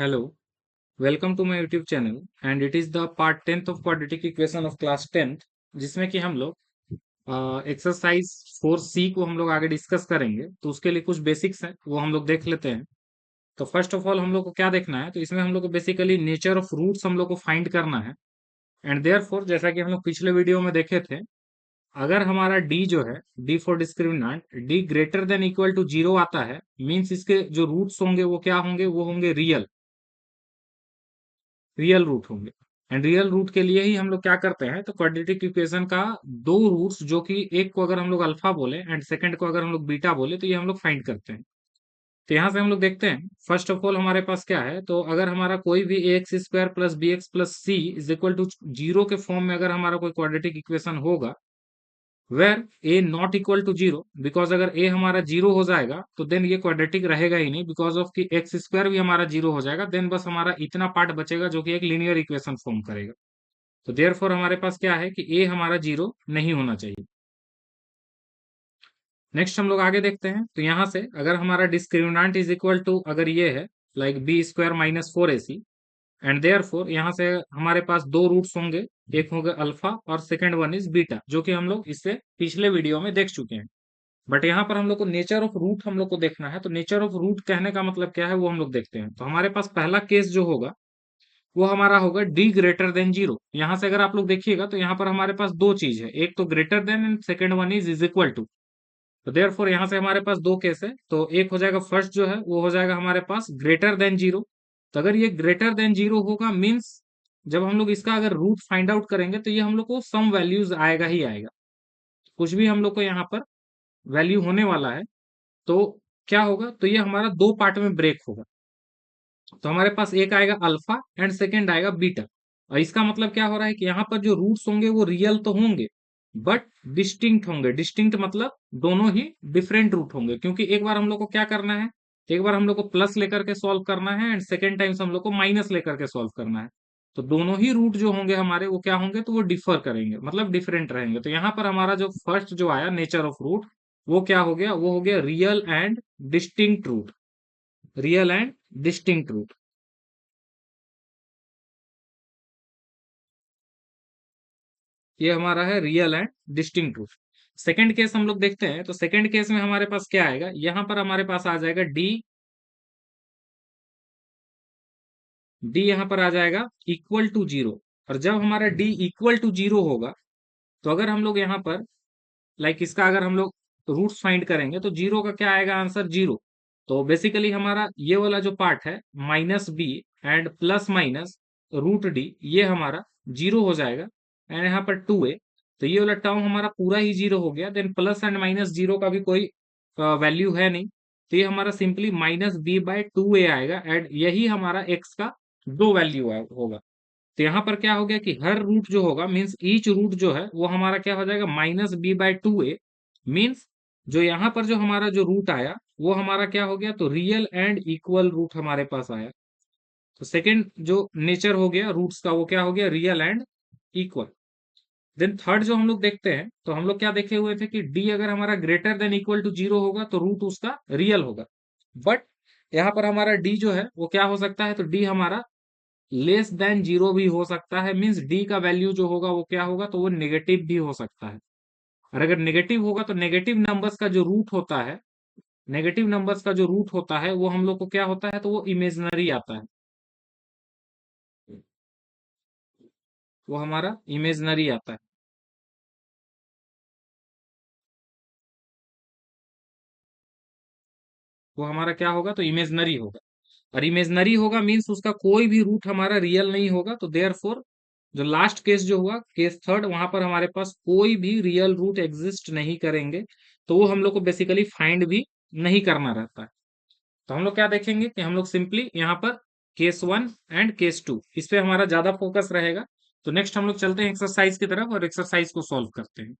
Hello, welcome to my YouTube channel and it is the part 10th of quadratic equation of class 10th जिसमें कि हम लोग exercise 4C को हम लोग आगे डिस्कस करेंगे। तो उसके लिए कुछ बेसिक्स हैं वो हम लोग देख लेते हैं। तो फर्स्ट ऑफ ऑल हम लोग को क्या देखना है, तो इसमें हम लोग को बेसिकली नेचर ऑफ रूट्स हम लोग को फाइंड करना है। एंड देयरफॉर जैसा कि हम लोग पिछले वीडियो में देखे थे, अगर हमारा डी जो है, D for discriminant, D greater than equal to zero आता है, मीन्स इसके जो रूट्स होंगे वो क्या होंगे, वो होंगे रियल रूट होंगे। एंड रियल रूट के लिए ही हम लोग क्या करते हैं, तो क्वाड्रेटिक इक्वेशन का दो रूट्स, जो कि एक को अगर हम लोग अल्फा बोले एंड सेकंड को अगर हम लोग बीटा बोले, तो ये हम लोग फाइंड करते हैं। तो यहाँ से हम लोग देखते हैं, फर्स्ट ऑफ ऑल हमारे पास क्या है, तो अगर हमारा कोई भी a x square plus b x plus C is equal to zero के फॉर्म में अगर हमारा कोई क्वाड्रेटिक इक्वेशन होगा, where a not equal to zero, because अगर ए हमारा जीरो हो जाएगा तो देन ये क्वाड्रेटिक रहेगा ही नहीं, बिकॉज ऑफ कि एक्स स्क्वायर भी हमारा जीरो हो जाएगा, देन बस हमारा इतना पार्ट बचेगा जो कि एक लीनियर इक्वेशन फॉर्म करेगा। तो देयरफॉर हमारे पास क्या है कि ए हमारा जीरो नहीं होना चाहिए। नेक्स्ट हम लोग आगे देखते हैं, तो यहां से अगर हमारा डिस्क्रिमिनेंट इज इक्वल टू अगर ये है like b square minus four a c, and therefore यहाँ से हमारे पास दो रूट्स होंगे, एक होगा अल्फा और सेकंड वन इज बीटा, जो कि हम लोग इससे पिछले वीडियो में देख चुके हैं। बट यहाँ पर हम लोग को नेचर ऑफ रूट हम लोग को देखना है। तो नेचर ऑफ रूट कहने का मतलब क्या है वो हम लोग देखते हैं। तो हमारे पास पहला केस जो होगा वो हमारा होगा डी ग्रेटर देन जीरो। यहां से अगर आप लोग देखिएगा तो यहाँ पर हमारे पास दो चीज है, एक तो greater than and second one is equal to. तो देयरफॉर यहाँ से हमारे पास दो केस है, तो एक हो जाएगा फर्स्ट जो है वो हो जाएगा हमारे पास ग्रेटर देन जीरो। तो अगर ये ग्रेटर देन जीरो होगा, मीन्स जब हम लोग इसका अगर रूट फाइंड आउट करेंगे तो ये हम लोग को सम वैल्यूज आएगा ही आएगा। कुछ भी हम लोग को यहाँ पर वैल्यू होने वाला है, तो क्या होगा, तो ये हमारा दो पार्ट में ब्रेक होगा। तो हमारे पास एक आएगा अल्फा एंड सेकंड आएगा बीटा। और इसका मतलब क्या हो रहा है कि यहाँ पर जो रूट्स होंगे वो रियल तो होंगे, बट डिस्टिंक्ट होंगे। डिस्टिंक्ट मतलब दोनों ही डिफरेंट रूट होंगे, क्योंकि एक बार हम लोग को क्या करना है, एक बार हम लोग को प्लस लेकर के सॉल्व करना है एंड सेकेंड टाइम्स हम लोग को माइनस लेकर के सॉल्व करना है। तो दोनों ही रूट जो होंगे हमारे वो क्या होंगे, तो वो डिफर करेंगे, मतलब डिफरेंट रहेंगे। तो यहाँ पर हमारा जो फर्स्ट जो आया नेचर ऑफ रूट, वो क्या हो गया, वो हो गया real and distinct root. Real and distinct root, ये हमारा है real and distinct root. Second case हम लोग देखते हैं, तो सेकंड केस में हमारे पास क्या आएगा, यहां पर हमारे पास आ जाएगा डी। डी यहां पर आ जाएगा इक्वल टू जीरो। और जब हमारा डी इक्वल टू जीरो होगा, तो अगर हम लोग यहाँ पर लाइक इसका अगर हम लोग रूट्स फाइंड करेंगे, तो जीरो का क्या आएगा आंसर, जीरो। तो बेसिकली हमारा ये वाला जो पार्ट है minus b and plus minus root D, ये हमारा जीरो हो जाएगा। एंड यहाँ पर टू ए, तो ये वाला टर्म हमारा पूरा ही जीरो हो गया। Then plus and minus zero का भी कोई वैल्यू है नहीं, तो ये हमारा simply minus b by two a आएगा। एंड यही हमारा एक्स का दो वैल्यू होगा। तो यहाँ पर क्या हो गया कि हर रूट जो होगा, मीन्स ईच रूट जो है वो हमारा क्या हो जाएगा, minus b by two a. Means जो यहाँ पर जो हमारा जो रूट आया वो हमारा क्या हो गया, तो रियल एंड इक्वल रूट हमारे पास आया। तो सेकंड जो नेचर हो गया रूट्स का, वो क्या हो गया, real and equal. Then third जो हम लोग देखते हैं, तो हम लोग क्या देखे हुए थे कि डी अगर हमारा greater than equal to zero होगा तो रूट उसका रियल होगा। बट यहाँ पर हमारा डी जो है वो क्या हो सकता है, तो डी हमारा लेस देन जीरो भी हो सकता है। मीन्स डी का वैल्यू जो होगा वो क्या होगा, तो वो नेगेटिव भी हो सकता है। और अगर नेगेटिव होगा तो नेगेटिव नंबर्स का जो रूट होता है, नेगेटिव नंबर्स का जो रूट होता है वो हम लोग को क्या होता है, तो वो इमेजनरी आता है। वो हमारा इमेजनरी आता है। वो हमारा क्या होगा, तो इमेजनरी होगा। और इमेजनरी होगा मीन्स उसका कोई भी रूट हमारा रियल नहीं होगा। तो देयर फोर जो लास्ट केस जो हुआ, केस थर्ड, वहां पर हमारे पास कोई भी रियल रूट एग्जिस्ट नहीं करेंगे। तो वो हम लोग को बेसिकली फाइंड भी नहीं करना रहता है। तो हम लोग क्या देखेंगे कि हम लोग सिंपली यहाँ पर case one and case two, इस पे हमारा ज्यादा फोकस रहेगा। तो नेक्स्ट हम लोग चलते हैं एक्सरसाइज की तरफ और एक्सरसाइज को सॉल्व करते हैं।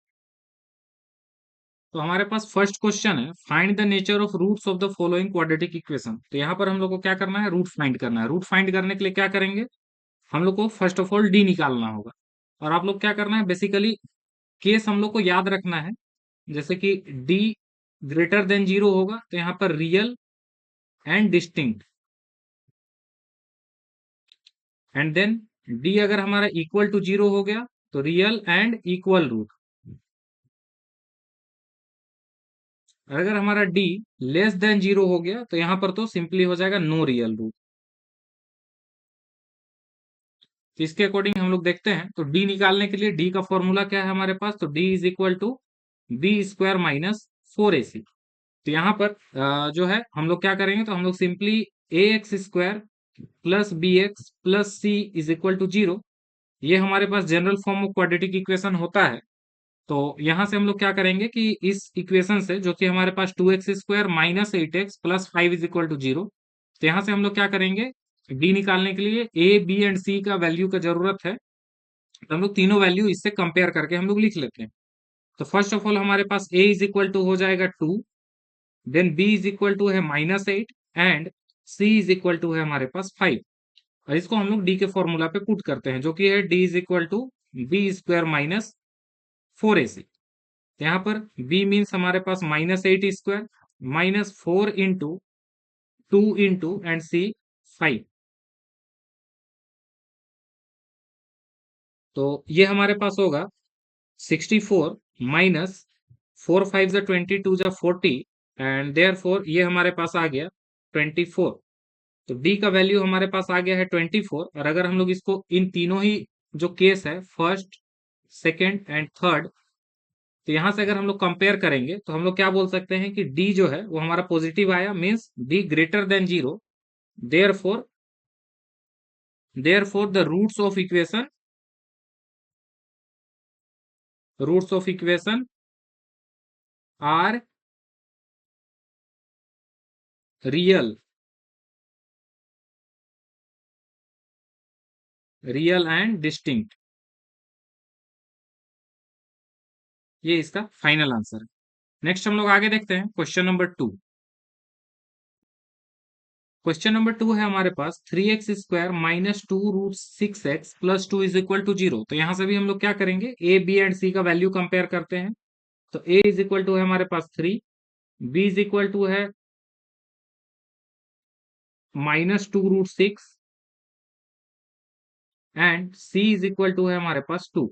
तो हमारे पास फर्स्ट क्वेश्चन है, find the nature of roots of the following quadratic equation. तो यहाँ पर हम लोग को क्या करना है, रूट फाइंड करना है। रूट फाइंड करने के लिए क्या करेंगे, हम लोग को फर्स्ट ऑफ ऑल डी निकालना होगा। और आप लोग क्या करना है, बेसिकली केस हम लोग को याद रखना है। जैसे कि डी ग्रेटर देन जीरो होगा तो यहाँ पर real and distinct, and then D अगर हमारा इक्वल टू 0 हो गया तो रियल एंड इक्वल रूट। अगर हमारा डी लेस देन 0 हो गया तो यहां पर तो सिंपली हो जाएगा नो रियल रूट। तो इसके अकॉर्डिंग हम लोग देखते हैं, तो डी निकालने के लिए डी का फॉर्मूला क्या है हमारे पास, तो D is equal to B square minus 4ac। तो यहाँ पर जो है हम लोग क्या करेंगे, तो हम लोग simply a x square plus b x plus C is equal to 0, ये हमारे पास general form of quadratic equation होता है। तो यहां से हम लोग क्या करेंगे कि इस इक्वेशन से, जो कि हमारे पास 2x² minus 8x plus 5 is equal to 0, तो यहां से हम लोग क्या करेंगे, डी निकालने के लिए ए बी एंड सी का वैल्यू का जरूरत है, तो हम लोग तीनों वैल्यू इससे कंपेयर करके हम लोग लिख लेते हैं। तो फर्स्ट ऑफ ऑल हमारे पास ए इज इक्वल टू हो जाएगा 2, then B is equal to है -8 and c is equal to है हमारे पास 5। और इसको हम लोग डी के फॉर्मूला पे पुट करते हैं, जो कि है D is equal to B square minus 4ac। यहाँ पर b मीन्स हमारे पास -8² -4 इंटू 2 इंटू एंड c 5। तो ये हमारे पास होगा 64 माइनस 4 5 जा 22 जा 40 एंड देयर फोर ये हमारे पास आ गया 24। तो d का वैल्यू हमारे पास आ गया है 24। और अगर हम लोग इसको इन तीनों ही जो केस है, फर्स्ट सेकेंड एंड थर्ड, तो यहां से अगर हम लोग कंपेयर करेंगे तो हम लोग क्या बोल सकते हैं कि डी जो है वो हमारा पॉजिटिव आया, means D greater than 0। Therefore the roots of equation are real and distinct. ये इसका फाइनल आंसर है। नेक्स्ट हम लोग आगे देखते हैं क्वेश्चन नंबर 2। क्वेश्चन नंबर 2 है हमारे पास 3x² minus 2√6x plus 2 is equal to 0। तो यहां से भी हम लोग क्या करेंगे, ए बी एंड सी का वैल्यू कंपेयर करते हैं। तो ए इज इक्वल टू है हमारे पास 3, बी इज इक्वल टू है -2√6 and c is equal to है हमारे पास 2।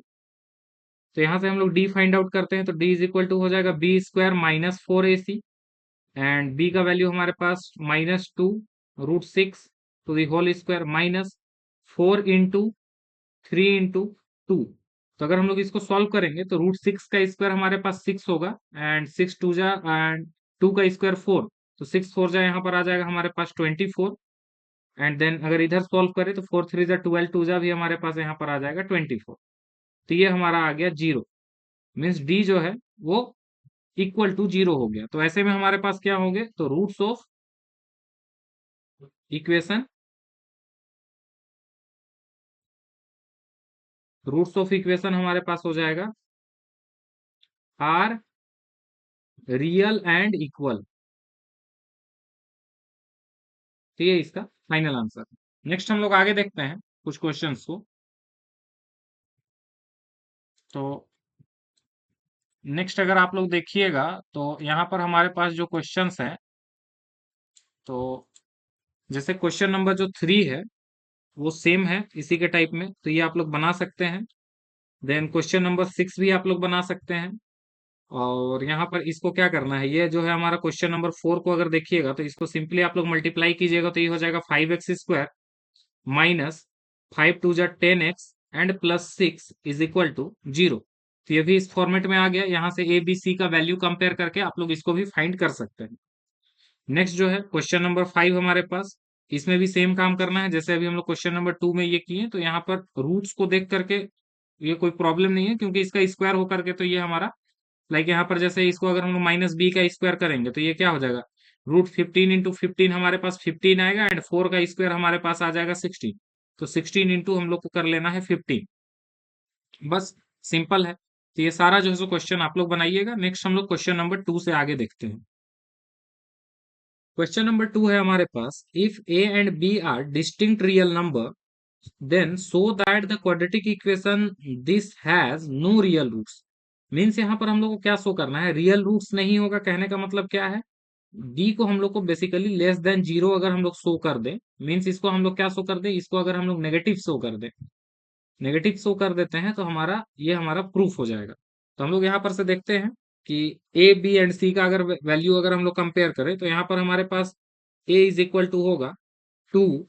तो यहां से हम लोग डी फाइंड आउट करते हैं, तो डी इज इक्वल टू हो जाएगा b square minus 4ac and b का वैल्यू हमारे पास -2√6 to the whole square minus 4 into 3 into 2। तो अगर हम लोग इसको सॉल्व करेंगे तो √6 का स्क्वायर हमारे पास 6 होगा एंड 6 2 जा एंड 2 का स्क्वायर 4, तो 6 4 जा यहाँ पर आ जाएगा हमारे पास 24। एंड देन अगर इधर सॉल्व करें तो 4 3 जा 12, 2 जा भी हमारे पास यहाँ पर आ जाएगा 24। तो ये हमारा आ गया 0, मीन्स डी जो है वो इक्वल टू 0 हो गया। तो ऐसे में हमारे पास क्या होंगे, तो इक्वेशन रूट्स ऑफ इक्वेशन हमारे पास हो जाएगा आर रियल एंड इक्वल। तो ये इसका फाइनल आंसर। नेक्स्ट हम लोग आगे देखते हैं कुछ क्वेश्चंस को। तो नेक्स्ट अगर आप लोग देखिएगा तो यहाँ पर हमारे पास जो क्वेश्चंस हैं, तो जैसे क्वेश्चन नंबर जो 3 है वो सेम है इसी के टाइप में, तो ये आप लोग बना सकते हैं। देन क्वेश्चन नंबर 6 भी आप लोग बना सकते हैं। और यहाँ पर इसको क्या करना है, ये जो है हमारा क्वेश्चन नंबर 4 को अगर देखिएगा तो इसको सिंपली आप लोग मल्टीप्लाई कीजिएगा, तो ये हो जाएगा 5x² माइनस 5 2 जा 10x and plus 6 is equal to 0। तो ये भी इस फॉर्मेट में आ गया। यहाँ से ए बी सी का वैल्यू कंपेयर करके आप लोग इसको भी फाइंड कर सकते हैं। नेक्स्ट जो है क्वेश्चन नंबर 5 हमारे पास, इसमें भी सेम काम करना है जैसे अभी हम लोग क्वेश्चन नंबर 2 में ये किए। तो यहाँ पर रूट्स को देख करके ये कोई प्रॉब्लम नहीं है, क्योंकि इसका स्क्वायर होकर के तो ये हमारा, लाइक यहाँ पर जैसे इसको अगर हम लोग -b का स्क्वायर करेंगे तो ये क्या हो जाएगा, √15 इंटू 15 हमारे पास 15 आएगा एंड 4 का स्क्वायर हमारे पास आ जाएगा 16। तो 16 इंटू हम लोग को कर लेना है 15। बस सिंपल है। तो ये सारा जो है सो क्वेश्चन आप लोग बनाइएगा। नेक्स्ट हम लोग क्वेश्चन नंबर 2 से आगे देखते हैं। क्वेश्चन नंबर 2 है हमारे पास, if a and b are distinct real number then so that the quadratic equation this has no real roots. Means यहाँ पर हम लोग को क्या शो करना है, रियल रूट्स नहीं होगा। कहने का मतलब क्या है डी को हम लोग को बेसिकली लेस देन जीरो अगर हम लोग शो कर दें, मीन्स इसको हम लोग क्या शो कर दें, इसको अगर हम लोग नेगेटिव शो कर दें, नेगेटिव शो कर देते हैं तो हमारा ये हमारा प्रूफ हो जाएगा। तो हम लोग यहाँ पर से देखते हैं कि ए बी एंड सी का अगर वैल्यू अगर हम लोग कंपेयर करें तो यहाँ पर हमारे पास ए इज इक्वल टू होगा 2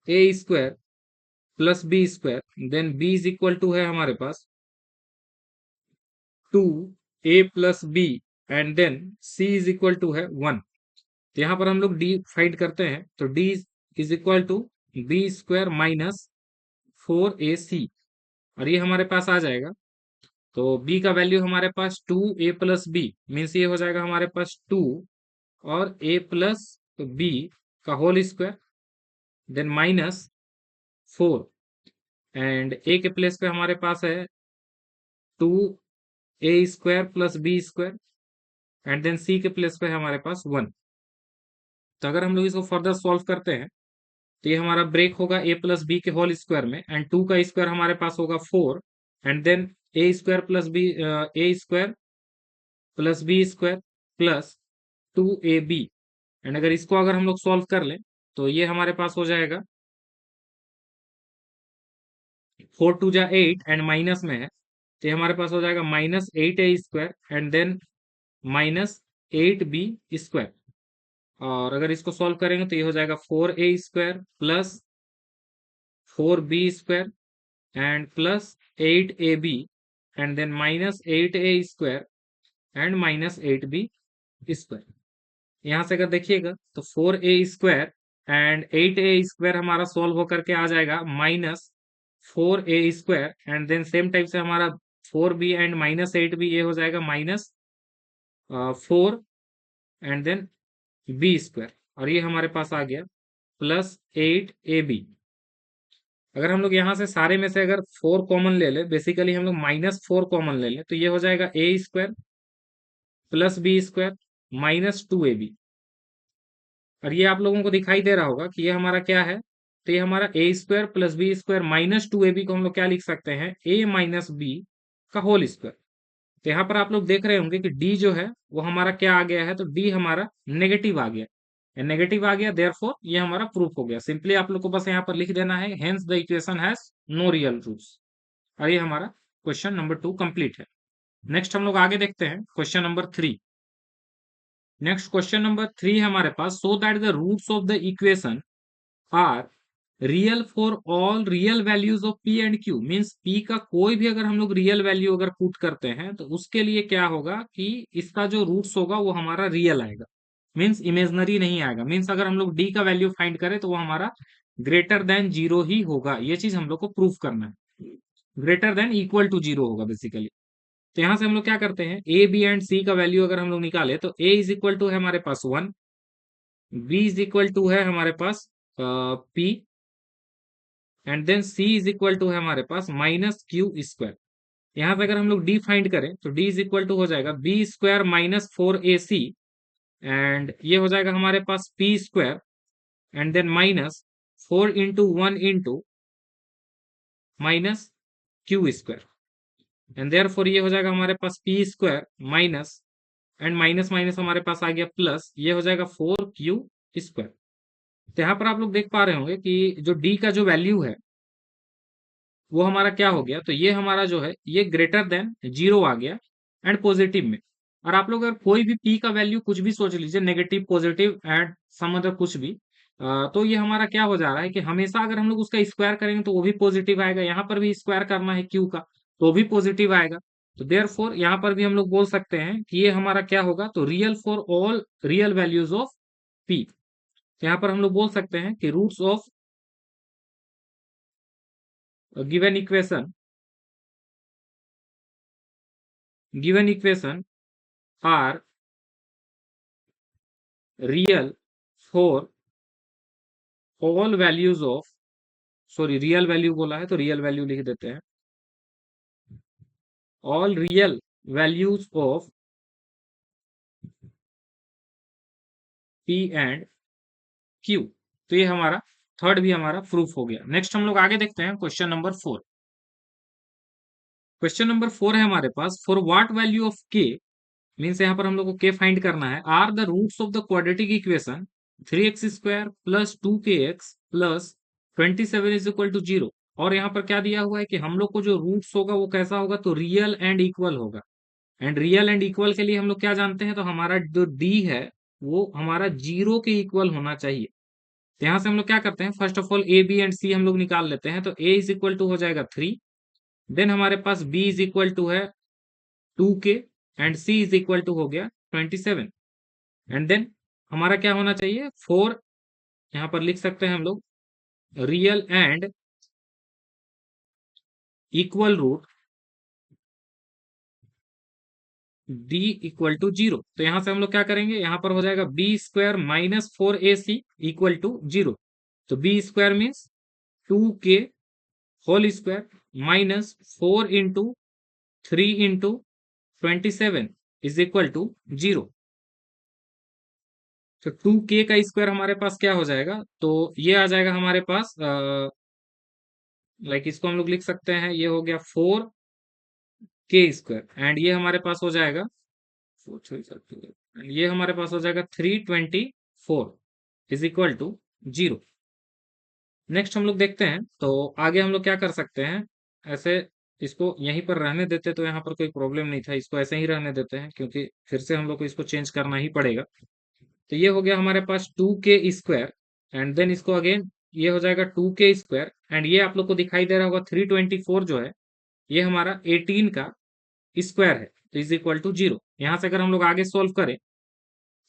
a² plus b², then b is equal to है हमारे पास 2a+b, and then c is equal to है 1। तो यहाँ पर हम लोग d फाइंड करते हैं तो d is equal to b² minus 4ac, और ये हमारे पास आ जाएगा। तो b का वैल्यू हमारे पास 2a+b, मीन्स ये हो जाएगा हमारे पास 2 और a+b का whole square, then minus 4, and a के प्लेस पे हमारे पास है 2a² plus b², and then c के प्लेस पे है हमारे पास 1। तो अगर हम लोग इसको फर्दर सॉल्व करते हैं तो ये हमारा ब्रेक होगा a+b के होल स्क्वायर में, एंड 2 का स्क्वायर हमारे पास होगा 4, and then a² plus b² plus 2ab, and अगर इसको अगर हम लोग सॉल्व कर लें तो ये हमारे पास हो जाएगा 4 2 जा 8, एंड माइनस में है तो ये हमारे पास हो जाएगा -8a² एंड देन -8b², और अगर इसको सॉल्व करेंगे तो ये हो जाएगा 4a² plus 4b² and plus 8ab, and then -8a² and -8b²। यहाँ से अगर देखिएगा तो 4a² एंड 8a² हमारा सॉल्व होकर के आ जाएगा -4a², and then same type से हमारा 4b एंड -8b ये हो जाएगा -4 एंड देन b², और ये हमारे पास आ गया +8ab। अगर हम लोग यहाँ से सारे में से अगर 4 कॉमन ले ले, बेसिकली हम लोग -4 कॉमन ले लें तो ये हो जाएगा a² प्लस b² -2ab, और ये आप लोगों को दिखाई दे रहा होगा कि ये हमारा क्या है, तो ये हमारा a² प्लस b² -2ab को हम लोग क्या लिख सकते हैं, a माइनस b का होल स्क्वायर। तो यहाँ पर आप लोग देख रहे होंगे कि d जो है वो हमारा क्या आ गया है, तो d हमारा नेगेटिव आ गया, नेगेटिव आ गया, देयरफॉर ये हमारा प्रूफ हो गया। सिंपली आप लोग को बस यहाँ पर लिख देना है hence the equation has no real roots, और ये हमारा क्वेश्चन नंबर 2 कंप्लीट है। नेक्स्ट हम लोग आगे देखते हैं question number 3। Next question number 3 है हमारे पास, so that the roots of the equation are real for all real values of p and q, means p का कोई भी अगर हम लोग रियल वैल्यू अगर पुट करते हैं तो उसके लिए क्या होगा कि इसका जो रूट्स होगा वो हमारा रियल आएगा, मीन्स इमेजनरी नहीं आएगा। मीन्स अगर हम लोग d का वैल्यू फाइंड करें तो वो हमारा ग्रेटर देन जीरो ही होगा, ये चीज हम लोग को प्रूव करना है, greater than equal to zero होगा बेसिकली। तो यहां से हम लोग क्या करते हैं, ए बी एंड सी का वैल्यू अगर हम लोग निकाले तो ए इज इक्वल टू है हमारे पास 1, बी इज इक्वल टू है हमारे पास p, and then C is equal to है हमारे पास -q²। यहाँ पे अगर हम लोग डी फाइंड करें तो डी इज इक्वल टू हो जाएगा b² -4ac, एंड ये हो जाएगा हमारे पास p², and then -4 into 1 into -q², and therefore ये हो जाएगा हमारे पास p² minus, and minus minus हमारे पास आ गया प्लस, ये हो जाएगा 4q²। तो यहाँ पर आप लोग देख पा रहे होंगे कि जो d का जो वैल्यू है वो हमारा क्या हो गया, तो ये हमारा जो है ये ग्रेटर देन जीरो आ गया एंड पॉजिटिव में। और आप लोग अगर कोई भी p का वैल्यू कुछ भी सोच लीजिए, negative positive and some other कुछ भी, तो ये हमारा क्या हो जा रहा है कि हमेशा अगर हम लोग उसका स्क्वायर करेंगे तो वो भी पॉजिटिव आएगा, यहाँ पर भी स्क्वायर करना है q का तो भी पॉजिटिव आएगा। तो देयर फोर यहाँ पर भी हम लोग बोल सकते हैं कि ये हमारा क्या होगा, तो real for all real values of p। यहाँ पर हम लोग बोल सकते हैं कि roots of given equation are real for all values of, sorry real value बोला है तो रियल वैल्यू लिख देते हैं, all real values of p and q। तो ये हमारा थर्ड भी हमारा प्रूफ हो गया। नेक्स्ट हम लोग आगे देखते हैं क्वेश्चन नंबर 4। क्वेश्चन नंबर 4 है हमारे पास, for what value of k means यहाँ पर हम लोग को के फाइंड करना है, are the roots of the quadratic equation 3x² plus 2kx plus 27 is equal to 0। और यहाँ पर क्या दिया हुआ है कि हम लोग को जो रूट्स होगा वो कैसा होगा, तो रियल एंड इक्वल होगा। एंड रियल एंड इक्वल के लिए हम लोग क्या जानते हैं, तो हमारा जो डी है वो हमारा 0 के इक्वल होना चाहिए। तो यहाँ से हम लोग क्या करते हैं, first of all a b and c हम लोग निकाल लेते हैं। तो ए इज इक्वल टू हो जाएगा 3, देन हमारे पास बी इज इक्वल टू है 2k and c is equal to हो गया 27। एंड देन हमारा क्या होना चाहिए, 4, यहाँ पर लिख सकते हैं हम लोग real and equal root d equal to 0। तो यहां से हम लोग क्या करेंगे, यहां पर हो जाएगा b² minus 4ac equal to 0। तो b² means 2k whole square minus 4 into 3 into 27 is equal to 0। तो 2k का स्क्वायर हमारे पास क्या हो जाएगा, तो ये आ जाएगा हमारे पास, लाइक इसको हम लोग लिख सकते हैं, ये हो गया 4k² एंड ये हमारे पास हो जाएगा 4 एंड ये हमारे पास हो जाएगा 324 इज इक्वल टू 0। नेक्स्ट हम लोग देखते हैं, तो आगे हम लोग क्या कर सकते हैं, ऐसे इसको यहीं पर रहने देते तो यहाँ पर कोई प्रॉब्लम नहीं था, इसको ऐसे ही रहने देते हैं क्योंकि फिर से हम लोग को इसको चेंज करना ही पड़ेगा। तो ये हो गया हमारे पास 2k² एंड देन इसको अगेन ये हो जाएगा 2k² एंड ये आप लोग को दिखाई दे रहा होगा 324 जो है ये हमारा 18 का स्क्वायर है, तो इज इक्वल टू 0। यहाँ से अगर हम लोग आगे सोल्व करें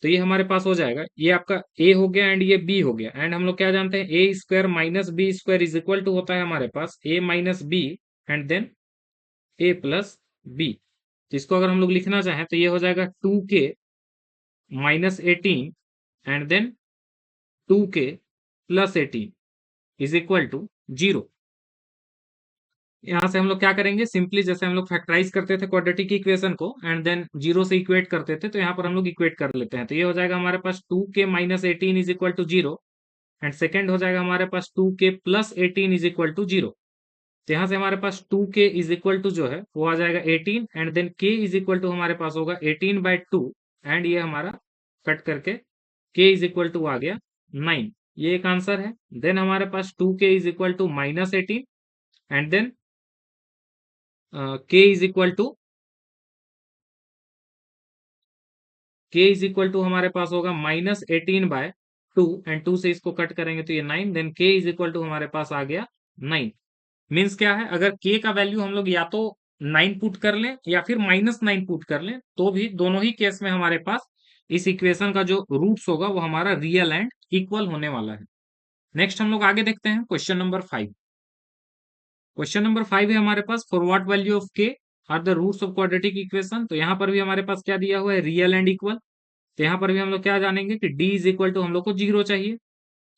तो ये हमारे पास हो जाएगा, ये आपका a हो गया एंड ये b हो गया। एंड हम लोग क्या जानते हैं, a² minus b² is equal to होता है हमारे पास a minus b and then a plus b। तो इसको अगर हम लोग लिखना चाहें तो ये हो जाएगा 2k minus 18 and then 2k plus 18 is equal to 0। यहाँ से हम लोग क्या करेंगे, सिंपली जैसे हम लोग फैक्टराइज करते थे क्वाड्रेटिक इक्वेशन को एंड देन 0 से इक्वेट करते थे, तो यहाँ पर हम लोग इक्वेट कर लेते हैं। तो ये हो जाएगा हमारे पास 2k minus 18 is equal to 0 and second हो जाएगा हमारे पास 2k plus 18 is equal to 0। तो यहाँ से हमारे पास 2k इज इक्वल टू जो है वो आ जाएगा 18 and then k is equal to हमारे पास होगा 18/2 एंड ये हमारा कट करके k इज इक्वल टू आ गया 9। ये एक आंसर है। देन हमारे पास 2k is equal to minus 18 and then k is equal to हमारे पास होगा -18/2 एंड 2 से इसको कट करेंगे तो ये 9, then k is equal to हमारे पास आ गया 9। मीन्स क्या है, अगर k का वैल्यू हम लोग या तो 9 पुट कर लें या फिर -9 पुट कर लें तो भी दोनों ही केस में हमारे पास इस इक्वेशन का जो रूट्स होगा वो हमारा रियल एंड इक्वल होने वाला है। नेक्स्ट हम लोग आगे देखते हैं क्वेश्चन नंबर 5। क्वेश्चन नंबर 5 है हमारे पास, for what value of k are the roots of quadratic equation. तो यहाँ पर भी हमारे पास क्या दिया हुआ है, रियल एंड इक्वल। तो यहाँ पर भी हम लोग क्या जानेंगे कि d इज इक्वल टू हम लोग को 0 चाहिए।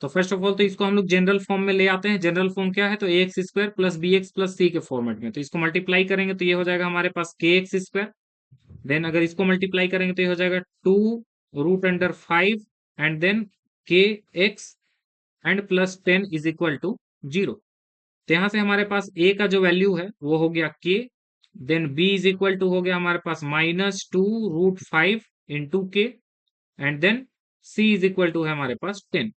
तो फर्स्ट ऑफ ऑल तो इसको हम लोग जनरल फॉर्म में ले आते हैं। जनरल फॉर्म क्या है, तो ax² plus bx plus c के फॉर्मेट में। तो इसको मल्टीप्लाई करेंगे तो ये हो जाएगा हमारे पास kx²। देन अगर इसको मल्टीप्लाई करेंगे तो ये हो जाएगा 2√5 and then kx and plus 10 is equal to 0। तो यहाँ से हमारे पास a का जो वैल्यू है वो हो गया k, then b is equal to हो गया हमारे पास -2√5 into k and then c is equal to है हमारे पास 10।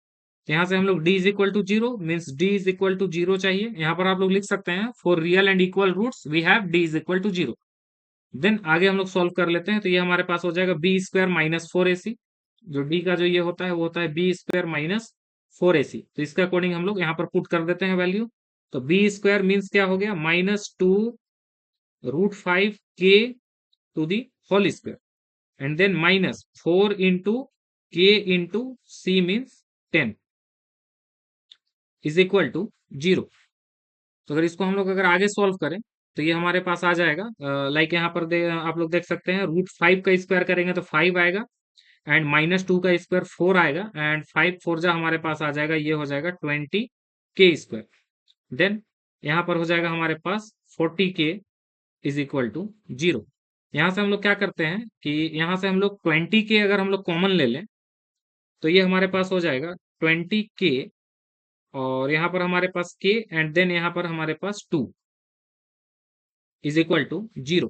यहाँ से हम लोग d is equal to 0 means d is equal to 0 चाहिए। यहाँ पर आप लोग लिख सकते हैं for real and equal roots we have d is equal to 0। Then आगे हम लोग सॉल्व कर लेते हैं, तो ये हमारे पास हो जाएगा b² माइनस 4ac। जो d का जो ये होता है वो होता है b² माइनस 4ac। तो इसके अकॉर्डिंग हम लोग यहाँ पर पुट कर देते हैं वैल्यू। तो b² मीन्स क्या हो गया, -2√5k to the whole square and then -4 into k into c means 10 is equal to 0। तो अगर इसको हम लोग अगर आगे सॉल्व करें तो ये हमारे पास आ जाएगा, लाइक यहाँ पर आप लोग देख सकते हैं √5 का स्क्वायर करेंगे तो 5 आएगा एंड -2 का स्क्वायर 4 आएगा एंड 5 4 जा हमारे पास आ जाएगा, ये हो जाएगा 20k²। देन यहाँ पर हो जाएगा हमारे पास 40k इज इक्वल टू 0। यहाँ से हम लोग क्या करते हैं कि यहाँ से हम लोग 20k अगर हम लोग कॉमन ले लें तो ये हमारे पास हो जाएगा 20k और यहाँ पर हमारे पास k एंड देन यहाँ पर हमारे पास 2 इज इक्वल टू 0।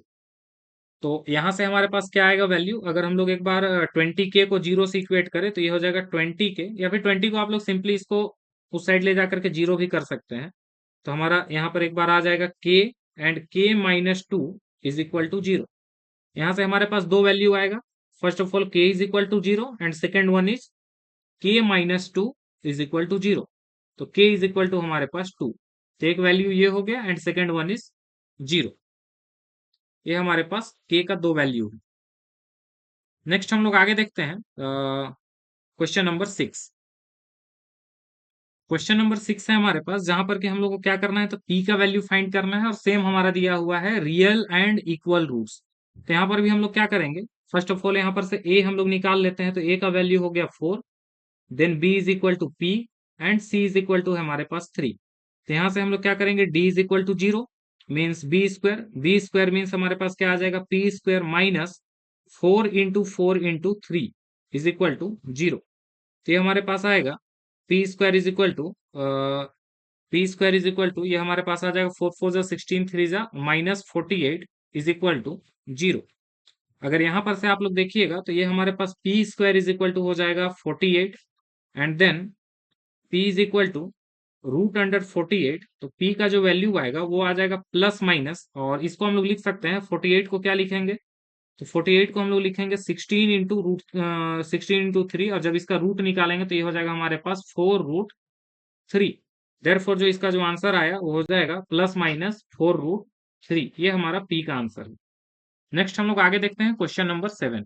तो यहाँ से हमारे पास क्या आएगा वैल्यू, अगर हम लोग एक बार 20k को जीरो से इक्वेट करें तो ये हो जाएगा 20k, या फिर 20 को आप लोग सिंपली इसको उस साइड ले जाकर के जीरो भी कर सकते हैं। तो हमारा यहाँ पर एक बार आ जाएगा k and k minus two is equal to zero. यहाँ से हमारे पास दो वैल्यू आएगा, first of all k is equal to zero and second one is k minus two is equal to zero. तो k इज इक्वल टू हमारे पास two, तो एक वैल्यू ये हो गया and second one is zero. ये हमारे पास k का दो वैल्यू है। नेक्स्ट हम लोग आगे देखते हैं क्वेश्चन नंबर 6। क्वेश्चन नंबर 6 है हमारे पास, जहां पर कि हम लोग को क्या करना है, तो p का वैल्यू फाइंड करना है और सेम हमारा दिया हुआ है रियल एंड इक्वल रूट्स। तो यहाँ पर भी हम लोग क्या करेंगे, फर्स्ट ऑफ ऑल यहाँ पर से a हम लोग निकाल लेते हैं, तो a का वैल्यू हो गया 4, then b is equal to p and c is equal to हमारे पास 3। तो यहाँ से हम लोग क्या करेंगे, d is equal to zero means B square means हमारे पास क्या आ जाएगा, P square minus 4 into 3 is equal to zero. तो ये हमारे पास आएगा P square is equal to ये हमारे पास आ जाएगा 4 4 जा 16 3 जा -48 इज इक्वल टू जीरो। अगर यहाँ पर से आप लोग देखिएगा तो ये हमारे पास p square is equal to हो जाएगा 48 and then p is equal to root under 48। तो p का जो वैल्यू आएगा वो आ जाएगा प्लस माइनस, और इसको हम लोग लिख सकते हैं 48 को क्या लिखेंगे, तो 48 को हम लोग लिखेंगे 16 इंटू 3, और जब इसका रूट निकालेंगे तो ये हो जाएगा हमारे पास 4 रूट 3। देयरफॉर जो इसका जो आंसर आया वो हो जाएगा प्लस माइनस 4 रूट 3। ये हमारा p का आंसर है। नेक्स्ट हम लोग आगे देखते हैं क्वेश्चन नंबर 7।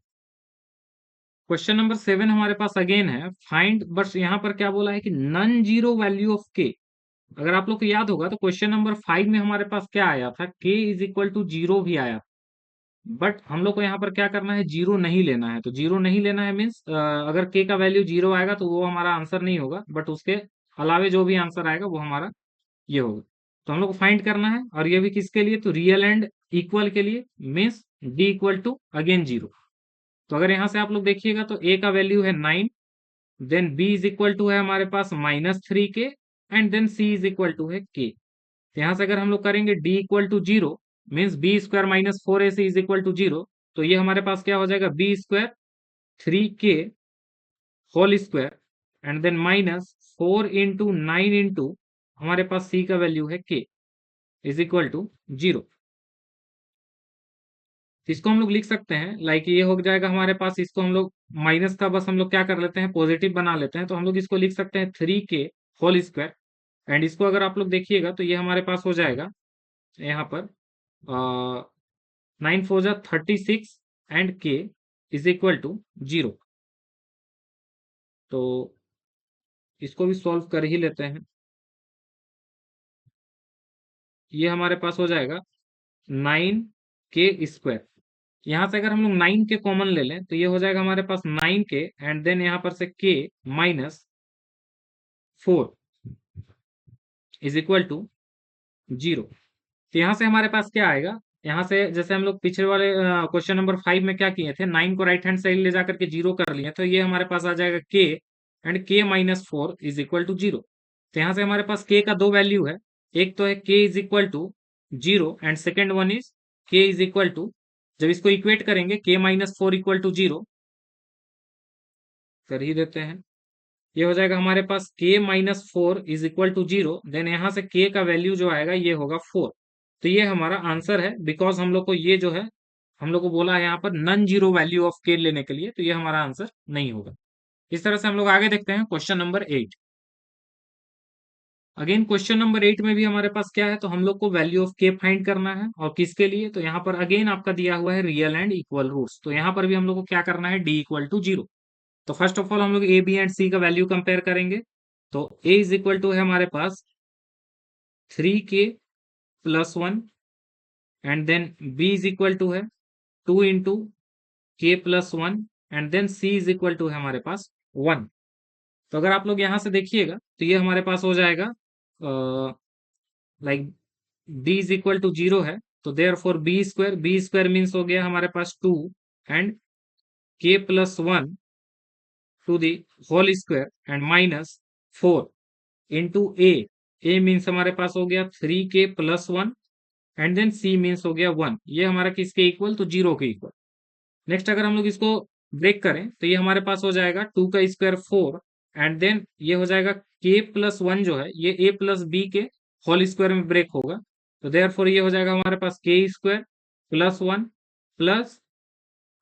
क्वेश्चन नंबर 7 हमारे पास अगेन है फाइंड, बट यहाँ पर क्या बोला है कि non zero value of k। अगर आप लोग को याद होगा तो क्वेश्चन नंबर 5 में हमारे पास क्या आया था, k is equal to zero भी आया, बट हम लोग को यहाँ पर क्या करना है, जीरो नहीं लेना है। तो जीरो नहीं लेना है मीन्स अगर k का वैल्यू जीरो आएगा तो वो हमारा आंसर नहीं होगा, बट उसके अलावे जो भी आंसर आएगा वो हमारा ये होगा। तो हम लोग को फाइंड करना है, और ये भी किसके लिए, तो रियल एंड इक्वल के लिए, means d equal to again zero. तो अगर यहाँ से आप लोग देखिएगा तो a का वैल्यू है 9, then b is equal to है हमारे पास -3k and then c is equal to है k। तो यहाँ से अगर हम लोग करेंगे d equal to zero means B square minus 4ac is equal to zero, तो ये हमारे पास क्या हो जाएगा, b square 3k whole square and then -4 into 9 into हमारे पास c का वैल्यू है k is equal to zero. इसको हम लोग लिख सकते हैं लाइक ये हो जाएगा हमारे पास, इसको हम लोग माइनस का बस हम लोग क्या कर लेते हैं, पॉजिटिव बना लेते हैं। तो हम लोग इसको लिख सकते हैं 3k होल स्क्वायर, एंड इसको अगर आप लोग देखिएगा तो ये हमारे पास हो जाएगा यहाँ पर 9 4 जा 36 and k is equal to zero. तो इसको भी सॉल्व कर ही लेते हैं। ये हमारे पास हो जाएगा 9k स्क्वायर। यहाँ से अगर हम लोग 9k कॉमन ले लें तो ये हो जाएगा हमारे पास 9k एंड देन यहाँ पर से k minus 4 is equal to zero. तो यहाँ से हमारे पास क्या आएगा, यहाँ से जैसे हम लोग पिछले वाले क्वेश्चन नंबर 5 में क्या किए थे, 9 को राइट हैंड साइड ले जाकर के जीरो कर लिए, तो ये हमारे पास आ जाएगा k and k minus 4 is equal to zero. तो यहाँ से हमारे पास k का दो वैल्यू है, एक तो है k is equal to zero and second one is k is equal to, जब इसको इक्वेट करेंगे k minus 4 equal to zero कर ही देते हैं। ये हो जाएगा हमारे पास k minus 4 is equal to zero, then यहाँ से k का वैल्यू जो आएगा ये होगा 4। तो ये हमारा आंसर है, बिकॉज हम लोग को ये जो है हम लोग को बोला है यहाँ पर non zero value of k लेने के लिए, तो ये हमारा आंसर नहीं होगा। इस तरह से हम लोग आगे देखते हैं question number 8। Again question number 8 में भी हमारे पास क्या है, तो हम लोग को वैल्यू ऑफ k फाइंड करना है, और किसके लिए, तो यहाँ पर अगेन आपका दिया हुआ है रियल एंड इक्वल रूट्स। तो यहाँ पर भी हम लोग को क्या करना है, d इक्वल टू जीरो। तो फर्स्ट ऑफ ऑल हम लोग ए बी एंड सी का वैल्यू कंपेयर करेंगे। तो a इज इक्वल टू है हमारे पास 3k+1 and then b is equal to है 2 into k+1 and then c is equal to है हमारे पास 1। तो अगर आप लोग यहां से देखिएगा तो ये हमारे पास हो जाएगा like d is equal to zero है, तो therefore b square means हो गया हमारे पास 2 and k+1 to the whole square and -4 into a means हमारे पास हो गया 3k+1 and then C means हो गया 1, ये हमारा किसके इक्वल, तो 0 के इक्वल। नेक्स्ट अगर हम लोग इसको ब्रेक करें तो ये हमारे पास हो जाएगा 2 का स्क्वायर 4, एंड देन ये हो जाएगा k प्लस 1 जो है ये a प्लस बी के होल स्क्वायर में ब्रेक होगा, तो देयरफॉर ये हो जाएगा हमारे पास k square plus 1 plus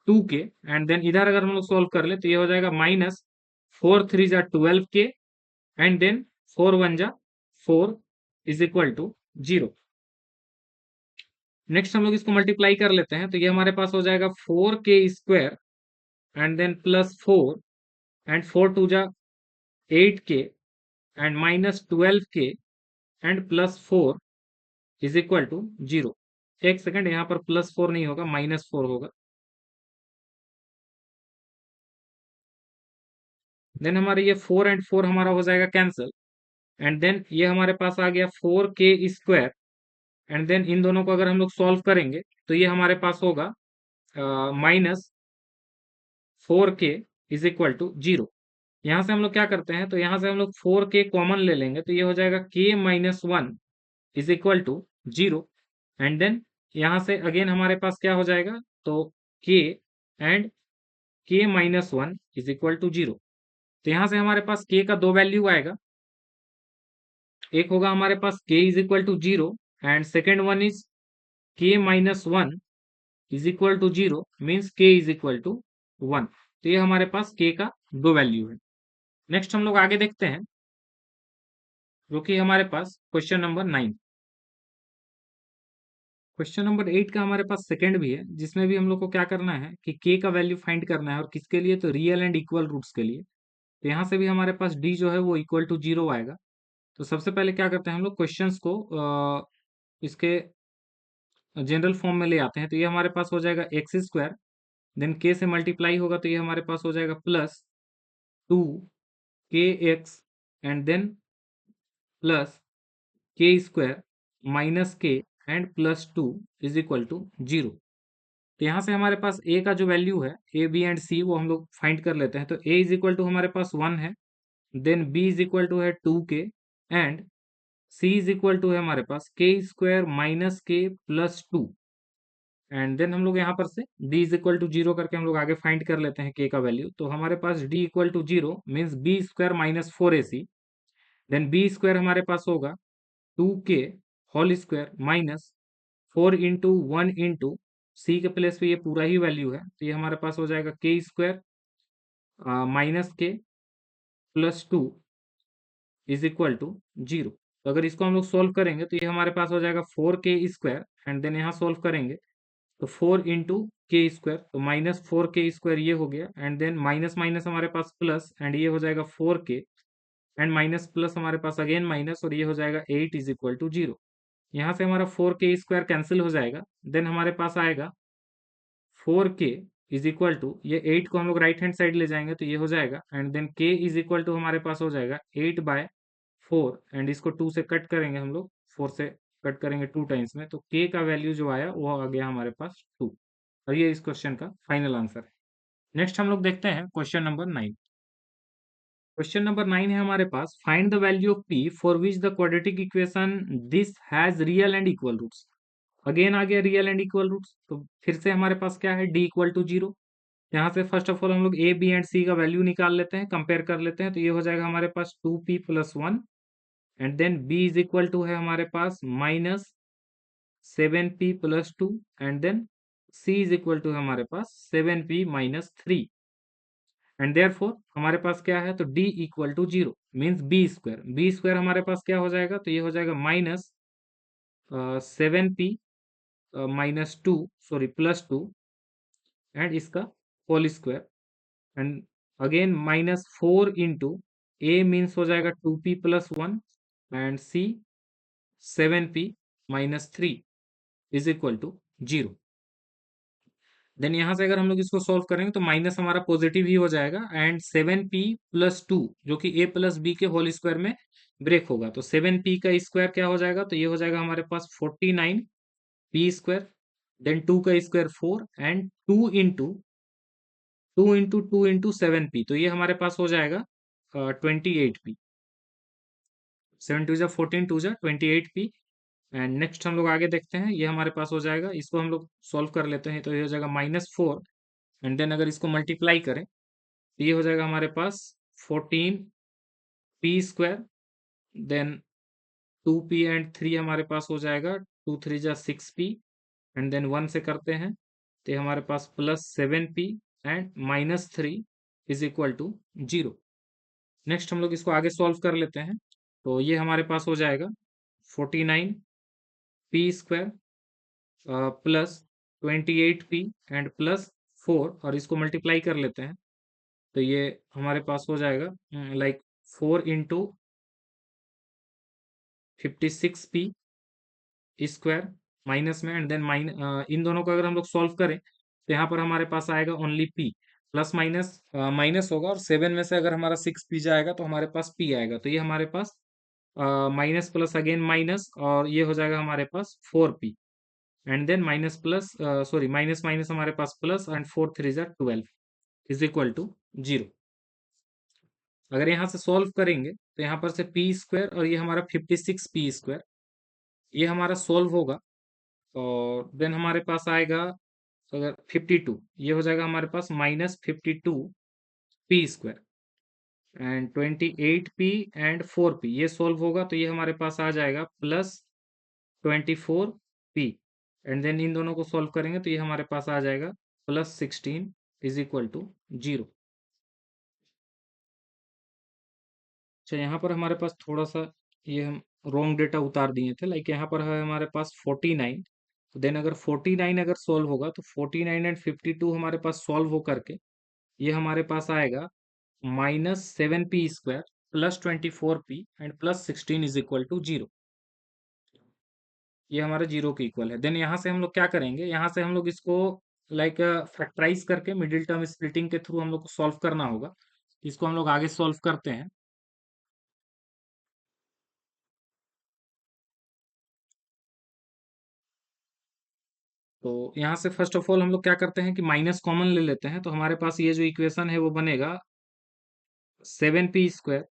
2k, and then इधर अगर हम लोग सोल्व कर ले तो ये हो जाएगा माइनस 4 3 जा 12k, एंड देन 4 1 जा 4 इज इक्वल टू 0। नेक्स्ट हम लोग इसको मल्टीप्लाई कर लेते हैं तो ये हमारे पास हो जाएगा 4k square and then plus 4, and 4 2 जा 8k, and minus 12k, and plus 4 is equal to 0। एक सेकंड, यहाँ पर प्लस 4 नहीं होगा, माइनस 4 होगा। देन हमारे ये 4 एंड 4 हमारा हो जाएगा कैंसिल, एंड देन ये हमारे पास आ गया 4k square, and then in दोनों को अगर हम लोग सॉल्व करेंगे तो ये हमारे पास होगा minus 4k is equal to 0। यहाँ से हम लोग क्या करते हैं, तो यहाँ से हम लोग 4k कॉमन ले लेंगे तो ये हो जाएगा k-1 is equal to 0, and then यहाँ से अगेन हमारे पास क्या हो जाएगा, तो k and k-1 is equal to 0। तो यहाँ से हमारे पास k का दो वैल्यू आएगा, एक होगा हमारे पास k is equal to 0, and second one is k-1 is equal to 0 means k is equal to 1। तो ये हमारे पास k का दो वैल्यू है। नेक्स्ट हम लोग आगे देखते हैं, जो कि हमारे पास क्वेश्चन नंबर 9। क्वेश्चन नंबर 8 का हमारे पास सेकंड भी है, जिसमें भी हम लोग को क्या करना है कि k का वैल्यू फाइंड करना है, और किसके लिए, तो रियल एंड इक्वल रूट्स के लिए। तो यहाँ से भी हमारे पास d जो है वो इक्वल टू 0 आएगा। तो सबसे पहले क्या करते हैं हम लोग, क्वेश्चंस को इसके जनरल फॉर्म में ले आते हैं। तो ये हमारे पास हो जाएगा एक्स स्क्वायर, देन k से मल्टीप्लाई होगा तो ये हमारे पास हो जाएगा plus 2 kx, and then plus k square minus k, and plus 2 is equal to 0। तो यहाँ से हमारे पास a का जो वैल्यू है, a b एंड c, वो हम लोग फाइंड कर लेते हैं। तो a इज इक्वल टू हमारे पास 1 है, then b is equal to है 2k, and c is equal to है हमारे पास k square minus k plus 2, and then हम लोग यहाँ पर से d इज इक्वल टू 0 करके हम लोग आगे फाइंड कर लेते हैं k का वैल्यू। तो हमारे पास d equal to 0 means b square minus 4ac, then b square हमारे पास होगा 2k whole square minus 4 into 1 into c के प्लेस पे ये पूरा ही वैल्यू है, तो ये हमारे पास हो जाएगा k square minus k plus 2 is equal to 0। तो अगर इसको हम लोग सोल्व करेंगे तो ये हमारे पास हो जाएगा 4k स्क्वायर, एंड देन यहाँ सोल्व करेंगे तो 4 इंटू के स्क्वायर, तो माइनस 4k स्क्वायर ये हो गया, एंड देन माइनस माइनस हमारे पास प्लस, एंड ये हो जाएगा 4k, एंड माइनस प्लस हमारे पास अगेन माइनस, और ये हो जाएगा 8 इज इक्वल टू 0। यहाँ से हमारा 4k स्क्वायर कैंसिल हो जाएगा, देन हमारे पास आएगा 4k इज इक्वल टू, ये 8 को हम लोग राइट हैंड साइड ले जाएंगे तो ये हो जाएगा, and then k is equal to हमारे पास हो जाएगा 8/4, एंड इसको 2 से कट करेंगे हम लोग, 4 से कट करेंगे 2 टाइम्स में, तो k का वैल्यू जो आया वो आ गया हमारे पास 2, और ये इस क्वेश्चन का फाइनल आंसर है। नेक्स्ट हम लोग देखते हैं क्वेश्चन नंबर 9। क्वेश्चन नंबर 9 है हमारे पास, find the value of p for which the quadratic equation this has real and equal roots. Again आ गया रियल एंड इक्वल रूट्स, तो फिर से हमारे पास क्या है, d इक्वल टू 0। यहाँ से फर्स्ट ऑफ ऑल हम लोग a b एंड c का वैल्यू निकाल लेते हैं, कंपेयर कर लेते हैं, तो ये हो जाएगा हमारे पास 2p plus 1, and then b is equal to है हमारे पास minus 7p plus 2, and then c is equal to है हमारे पास 7p माइनस 3, एंड देयरफॉर हमारे पास क्या है, तो d equal to 0 means B square हमारे पास क्या हो जाएगा, तो ये हो जाएगा minus 7p minus 2, sorry plus 2, and इसका whole square, and again minus 4 into a means हो जाएगा 2p plus 1, and c 7p minus 3 is equal to 0। Then यहाँ से अगर हम लोग इसको सॉल्व करेंगे तो माइनस हमारा पॉजिटिव ही हो जाएगा, एंड 7p प्लस 2 जो कि a प्लस बी के होल स्क्वायर में ब्रेक होगा, तो 7p का स्क्वायर क्या हो जाएगा, तो ये हो जाएगा हमारे पास 49p स्क्वायर, देन 2 का स्क्वायर 4, एंड 2 इंटू 7p, तो ये हमारे पास हो जाएगा 28p। 7 2 जा 14, 2 जा 28p, एंड नेक्स्ट हम लोग आगे देखते हैं, ये हमारे पास हो जाएगा, इसको हम लोग सॉल्व कर लेते हैं, तो ये हो जाएगा -4, एंड देन अगर इसको मल्टीप्लाई करें तो ये हो जाएगा हमारे पास 14p², देन 2p एंड 3 हमारे पास हो जाएगा, 2 3 जा 6p, एंड देन 1 से करते हैं तो ये हमारे पास +7p and -3 is equal to 0। Next हम लोग इसको आगे सॉल्व कर लेते हैं, तो ये हमारे पास हो जाएगा 49p² +28p एंड +4, और इसको मल्टीप्लाई कर लेते हैं तो ये हमारे पास हो जाएगा लाइक 4 × 56p² माइनस में, एंड देन इन दोनों को अगर हम लोग सॉल्व करें तो यहाँ पर हमारे पास आएगा only p, plus minus minus होगा, और 7 में से अगर हमारा 6p जाएगा तो हमारे पास p आएगा, तो ये हमारे पास माइनस प्लस अगेन माइनस, और ये हो जाएगा हमारे पास 4p, and then minus plus sorry minus minus हमारे पास प्लस, एंड 4 3 जा 12 इज इक्वल टू 0। अगर यहाँ से सॉल्व करेंगे तो यहाँ पर से p² और ये हमारा 56p², ये हमारा सॉल्व होगा, और देन हमारे पास आएगा अगर 52, ये हो जाएगा हमारे पास -52p² and 28p and 4p, ये सॉल्व होगा तो ये हमारे पास आ जाएगा +24p, एंड देन इन दोनों को सॉल्व करेंगे तो ये हमारे पास आ जाएगा +16 इज इक्वल टू 0। अच्छा, यहाँ पर हमारे पास थोड़ा सा ये हम रॉन्ग डेटा उतार दिए थे, लाइक यहाँ पर है हमारे पास 49, देन अगर 49 अगर सॉल्व होगा तो 49 एंड 52 हमारे पास सॉल्व हो करके ये हमारे पास आएगा -7p² +24p and +16 is equal to 0। ये हमारा 0 के इक्वल है। देन यहाँ से हम लोग क्या करेंगे, यहाँ से हम लोग इसको लाइक फैक्टराइज करके मिडिल टर्म स्प्लिटिंग के थ्रू हम लोग को सॉल्व करना होगा। इसको हम लोग आगे सॉल्व करते हैं। तो यहाँ से फर्स्ट ऑफ ऑल हम लोग क्या करते हैं कि माइनस कॉमन ले लेते हैं, तो हमारे पास ये जो इक्वेशन है वो बनेगा 7p²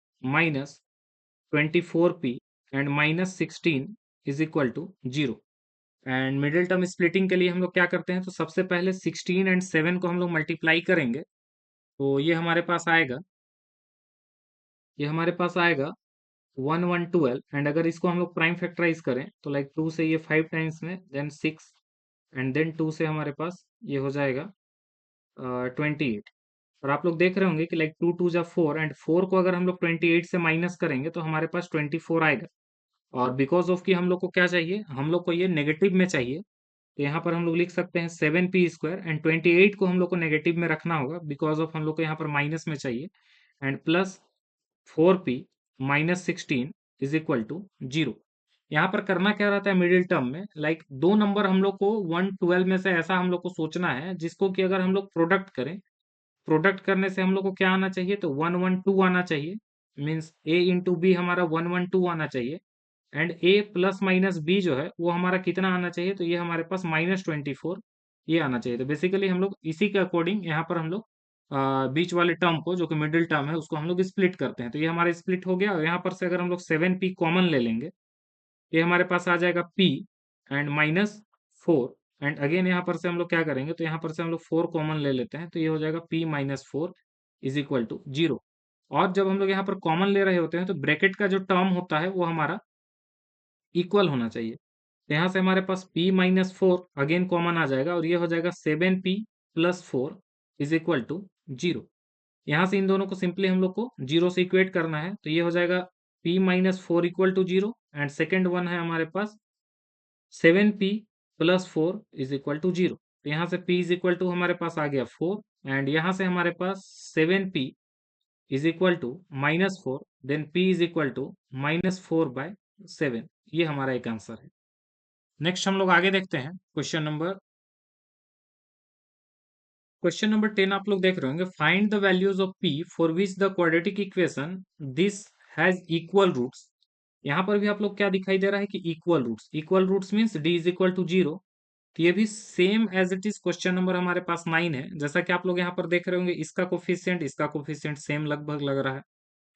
-24p and -16 is equal to 0। And middle term splitting के लिए हम लोग क्या करते हैं, तो सबसे पहले 16 एंड 7 को हम लोग मल्टीप्लाई करेंगे, तो ये हमारे पास आएगा 1112, एंड अगर इसको हम लोग प्राइम फैक्टराइज करें तो लाइक 2 से ये 5 टाइम्स में, देन 6, एंड देन 2 से हमारे पास ये हो जाएगा 28। और आप लोग देख रहे होंगे कि लाइक 2 2 जा 4, एंड 4 को अगर हम लोग 28 से माइनस करेंगे तो हमारे पास 24 आएगा। और बिकॉज ऑफ कि हम लोग को क्या चाहिए, हम लोग को ये नेगेटिव में चाहिए, तो यहाँ पर हम लोग लिख सकते हैं 7p² एंड 28 को हम लोग को नेगेटिव में रखना होगा, बिकॉज ऑफ हम लोग को यहाँ पर माइनस में चाहिए, and +4p -16 is equal to 0। यहाँ पर करना क्या रहता है मिडिल टर्म में, लाइक दो नंबर हम लोग को 112 में से ऐसा हम लोग को सोचना है जिसको कि अगर हम लोग प्रोडक्ट करें, प्रोडक्ट करने से हम लोग को क्या आना चाहिए, तो 112 आना चाहिए, मीन्स a इंटू बी हमारा 112 आना चाहिए, and a plus minus b जो है वो हमारा कितना आना चाहिए, तो ये हमारे पास -24 ये आना चाहिए। तो बेसिकली हम लोग इसी के अकॉर्डिंग यहाँ पर हम लोग बीच वाले टर्म को जो कि मिडिल टर्म है उसको हम लोग स्प्लिट करते हैं, तो ये हमारा स्प्लिट हो गया, और यहाँ पर से अगर हम लोग 7p कॉमन ले लेंगे, ये हमारे पास आ जाएगा p एंड -4, एंड अगेन यहाँ पर से हम लोग क्या करेंगे, तो यहाँ पर से हम लोग 4 कॉमन ले लेते हैं, तो ये हो जाएगा p -4 इज इक्वल टू 0। और जब हम लोग यहाँ पर कॉमन ले रहे होते हैं तो ब्रैकेट का जो टर्म होता है वो हमारा इक्वल होना चाहिए, तो यहाँ से हमारे पास p-4 अगेन कॉमन आ जाएगा, और ये हो जाएगा 7p + 4 इज इक्वल टू 0। यहाँ से इन दोनों को सिंपली हम लोग को 0 से इक्वेट करना है, तो ये हो जाएगा p-4 equal to 0, and second one है हमारे पास 7p + 4 इज इक्वल टू 0। तो यहाँ से p इज इक्वल टू हमारे पास आ गया 4, एंड यहाँ से हमारे पास 7p is equal to -4, then p is equal to -4/7, ये हमारा एक आंसर है। नेक्स्ट हम लोग आगे देखते हैं क्वेश्चन नंबर 10 आप लोग देख रहे होंगे, find the values of p for which the quadratic equation this has equal roots. यहाँ पर भी आप लोग क्या दिखाई दे रहा है कि equal roots means d is equal to 0। तो ये भी same as it is question number हमारे पास 9 है, जैसा कि आप लोग यहाँ पर देख रहे होंगे, इसका कोफिशिएंट सेम लगभग लग रहा है,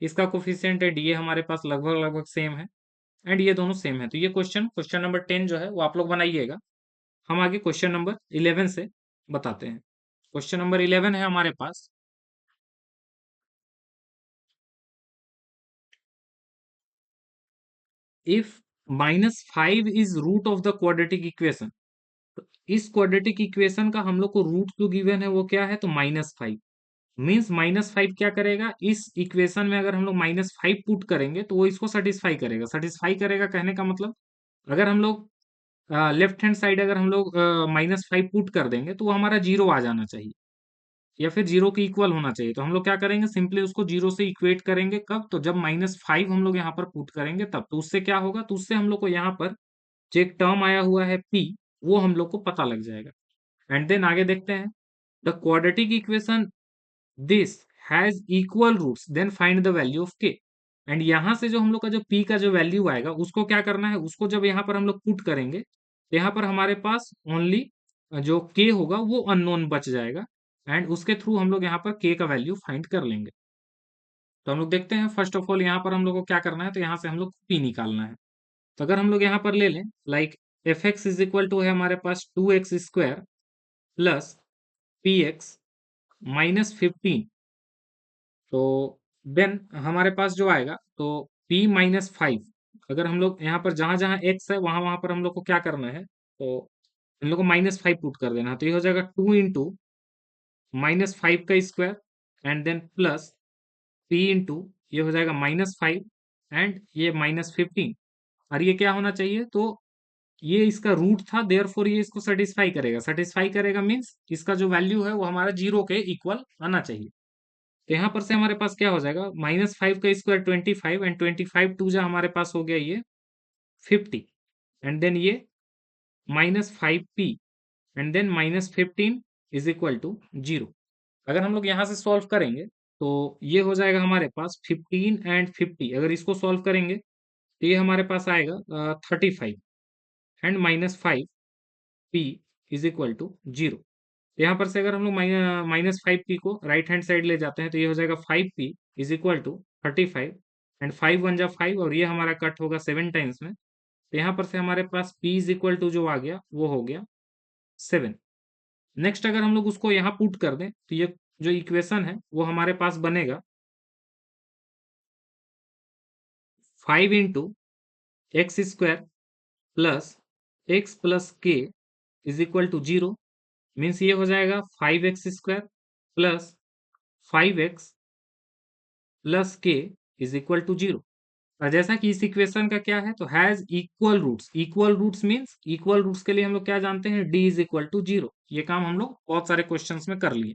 इसका कोफिशिएंट है d, हमारे पास लगभग लगभग सेम है, एंड ये दोनों सेम है। तो ये क्वेश्चन नंबर 10 जो है वो आप लोग बनाइएगा। हम आगे क्वेश्चन नंबर 11 से बताते हैं। क्वेश्चन नंबर 11 है हमारे पास, if -5 is root of the quadratic equation. तो इस क्वाड्रेटिक इक्वेशन का हम लोग को रूट जो गिवन है वो क्या है, तो -5। मीन्स -5 क्या करेगा, इस इक्वेशन में अगर हम लोग -5 पुट करेंगे तो वो इसको सेटिस्फाई करेगा। सेटिस्फाई करेगा कहने का मतलब, अगर हम लोग लेफ्ट हैंड साइड अगर हम लोग -5 पुट कर देंगे तो वो हमारा जीरो आ जाना चाहिए, या फिर जीरो के इक्वल होना चाहिए। तो हम लोग क्या करेंगे, सिंपली उसको जीरो से इक्वेट करेंगे। कब, तो जब -5 हम लोग यहाँ पर पुट करेंगे तब। तो उससे क्या होगा, तो उससे हम लोग को यहाँ पर जो एक टर्म आया हुआ है पी, वो हम लोग को पता लग जाएगा। एंड देन आगे देखते हैं, the quadratic equation this has equal roots then find the value of k. And यहां से जो हम लोग का जो p का जो वैल्यू आएगा उसको क्या करना है, उसको जब यहाँ पर हम लोग पुट करेंगे तो यहाँ पर हमारे पास ओनली जो k होगा वो अननोन बच जाएगा। एंड उसके थ्रू हम लोग यहाँ पर k का वैल्यू फाइंड कर लेंगे। तो हम लोग देखते हैं, फर्स्ट ऑफ ऑल यहाँ पर हम लोग को क्या करना है, तो यहाँ से हम लोग p निकालना है। तो अगर हम लोग यहाँ पर ले लें, like f x is equal to है हमारे पास 2x² प्लस पी एक्स -15। तो देन हमारे पास जो आएगा, तो p-5, अगर हम लोग यहाँ पर जहां जहां x है वहां वहां पर हम लोग को क्या करना है, तो हम लोग को -5 पुट कर देना है। तो ये हो जाएगा 2 इंटू -5 का square and then plus p into ये हो जाएगा -5 एंड ये -15। और ये क्या होना चाहिए, तो ये इसका रूट था, देयर फोर ये इसको सेटिस्फाई करेगा। सेटिस्फाई करेगा मीन्स इसका जो वैल्यू है वो हमारा जीरो के इक्वल आना चाहिए। तो यहाँ पर से हमारे पास क्या हो जाएगा, -5 का स्क्वायर 25 एंड 25 टू जा हमारे पास हो गया ये 50 एंड देन ये -5p and then -15 is equal to 0। अगर हम लोग यहाँ से सॉल्व करेंगे तो ये हो जाएगा हमारे पास 15 एंड 50। अगर इसको सॉल्व करेंगे तो ये हमारे पास आएगा 35 and -5p is equal to 0। यहाँ पर से अगर हम लोग -5p को राइट हैंड साइड ले जाते हैं तो ये हो जाएगा 5p is equal to 35 and 5 one जा 5 और ये हमारा कट होगा 7 टाइम्स में। तो यहाँ पर से हमारे पास p इज इक्वल टू जो आ गया वो हो गया 7। नेक्स्ट अगर हम लोग उसको यहाँ पुट कर दें तो ये जो इक्वेशन है वो हमारे पास बनेगा 5 into x² plus x plus के इज इक्वल टू 0। मीन्स ये हो जाएगा 5x² प्लस 5x प्लस के इज इक्वल टू 0। और जैसा कि इस इक्वेशन का क्या है, तो has equal roots. Equal roots means equal roots के लिए हम लोग क्या जानते हैं, d इज इक्वल टू 0। ये काम हम लोग बहुत सारे क्वेश्चंस में कर लिए।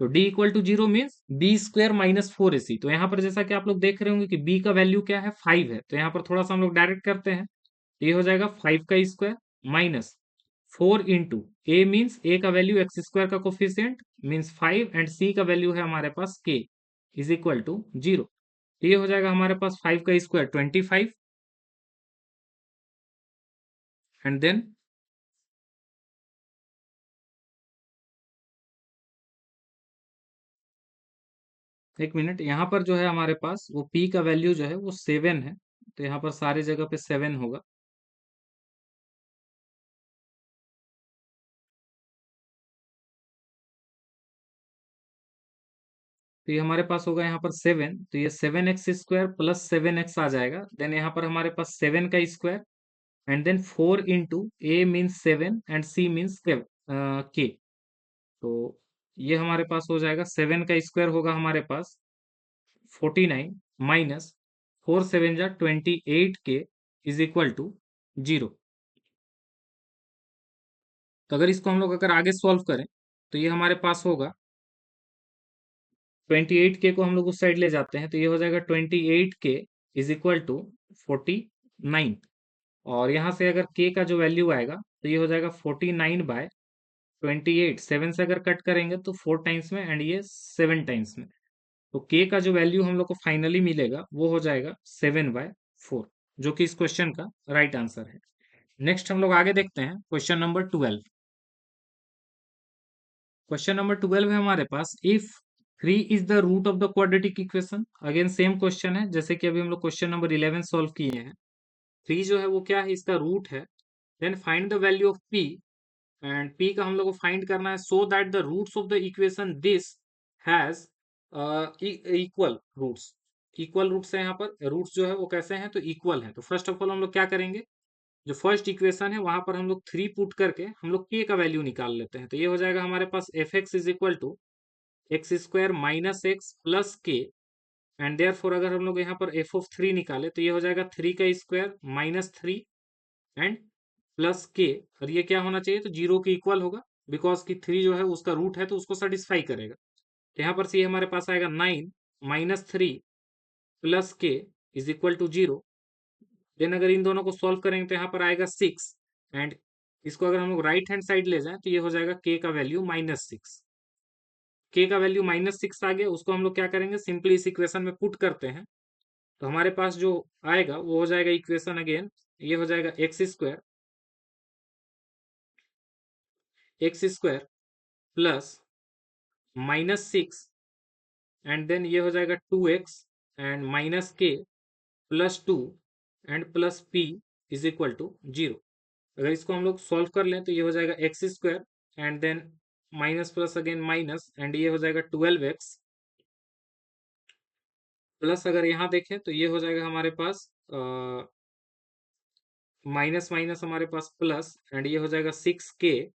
तो d equal to 0 means b² -4ac। तो यहाँ पर जैसा कि आप लोग देख रहे होंगे कि b का वैल्यू क्या है, 5 है। तो यहाँ पर थोड़ा सा हम लोग डायरेक्ट करते हैं। तो ये हो जाएगा 5 का square minus 4 into a means ए का वैल्यू x² का कोफिशियंट मीन्स 5 एंड c का वैल्यू है हमारे पास k इज इक्वल टू 0। तो ये हो जाएगा हमारे पास 5 का स्क्वायर 25 एंड देन एक मिनट, यहाँ पर जो है हमारे पास वो p का वैल्यू जो है वो 7 है। तो यहाँ पर सारी जगह पे 7 होगा। तो ये हमारे पास होगा यहाँ पर 7। तो ये 7x² प्लस 7x आ जाएगा। देन यहाँ पर हमारे पास 7 का square and then 4 into a means 7 and c means k। तो ये हमारे पास हो जाएगा 7 का स्क्वायर होगा हमारे पास 49 माइनस 4 7 जा 28 के इज इक्वल टू 0। तो अगर इसको हम लोग अगर आगे सॉल्व करें तो ये हमारे पास होगा 28 के को हम लोग उस साइड ले जाते हैं तो ये हो जाएगा 28 के इज इक्वल टू 49। और यहाँ से अगर k का जो वैल्यू आएगा तो ये हो जाएगा 49 बाय 28। 7 से अगर कट करेंगे तो 4 टाइम्स में एंड ये 7 टाइम्स में। तो k का जो वैल्यू हम लोग को फाइनली मिलेगा वो हो जाएगा 7/4, जो कि इस क्वेश्चन का राइट आंसर है। नेक्स्ट हम लोग आगे देखते हैं क्वेश्चन नंबर 12। क्वेश्चन नंबर 12 है हमारे पास, if 3 is the root of the quadratic equation. Again same question है जैसे कि अभी हम लोग क्वेश्चन नंबर 11 सॉल्व किए हैं। 3 जो है वो क्या है, इसका रूट है। Then find the value of p, and p का हम लोग को फाइंड करना है so that the roots of the equation this has equal roots. Equal roots है, यहाँ पर रूट्स जो है वो कैसे हैं, तो इक्वल है। तो फर्स्ट ऑफ ऑल हम लोग क्या करेंगे, जो फर्स्ट इक्वेशन है वहां पर हम लोग 3 पुट करके हम लोग k का वैल्यू निकाल लेते हैं। तो ये हो जाएगा हमारे पास f x is equal to x square minus x plus k, and therefore अगर हम लोग यहाँ पर एफ ऑफ 3 निकाले तो ये हो जाएगा 3 का स्क्वायर माइनस 3 एंड प्लस के, और ये क्या होना चाहिए, तो 0 के इक्वल होगा, बिकॉज कि 3 जो है उसका रूट है तो उसको सेटिस्फाई करेगा। तो यहाँ पर से ये हमारे पास आएगा 9 माइनस 3 प्लस के इज इक्वल टू 0। देन अगर इन दोनों को सॉल्व करेंगे तो यहाँ पर आएगा 6, एंड इसको अगर हम लोग राइट हैंड साइड ले जाएं तो ये हो जाएगा के का वैल्यू -6। के का वैल्यू -6 आ गया, उसको हम लोग क्या करेंगे, सिंपली इस इक्वेशन में पुट करते हैं। तो हमारे पास जो आएगा वो हो जाएगा इक्वेशन अगेन, ये हो जाएगा x square plus -6, and then ये हो जाएगा 2x and minus k plus 2 and plus p is equal to 0। अगर इसको हम लोग सॉल्व कर लें तो ये हो जाएगा x square and then minus plus again minus, and ये हो जाएगा 12x प्लस, अगर यहाँ देखें तो ये हो जाएगा हमारे पास माइनस माइनस हमारे पास प्लस, एंड ये हो जाएगा 6k,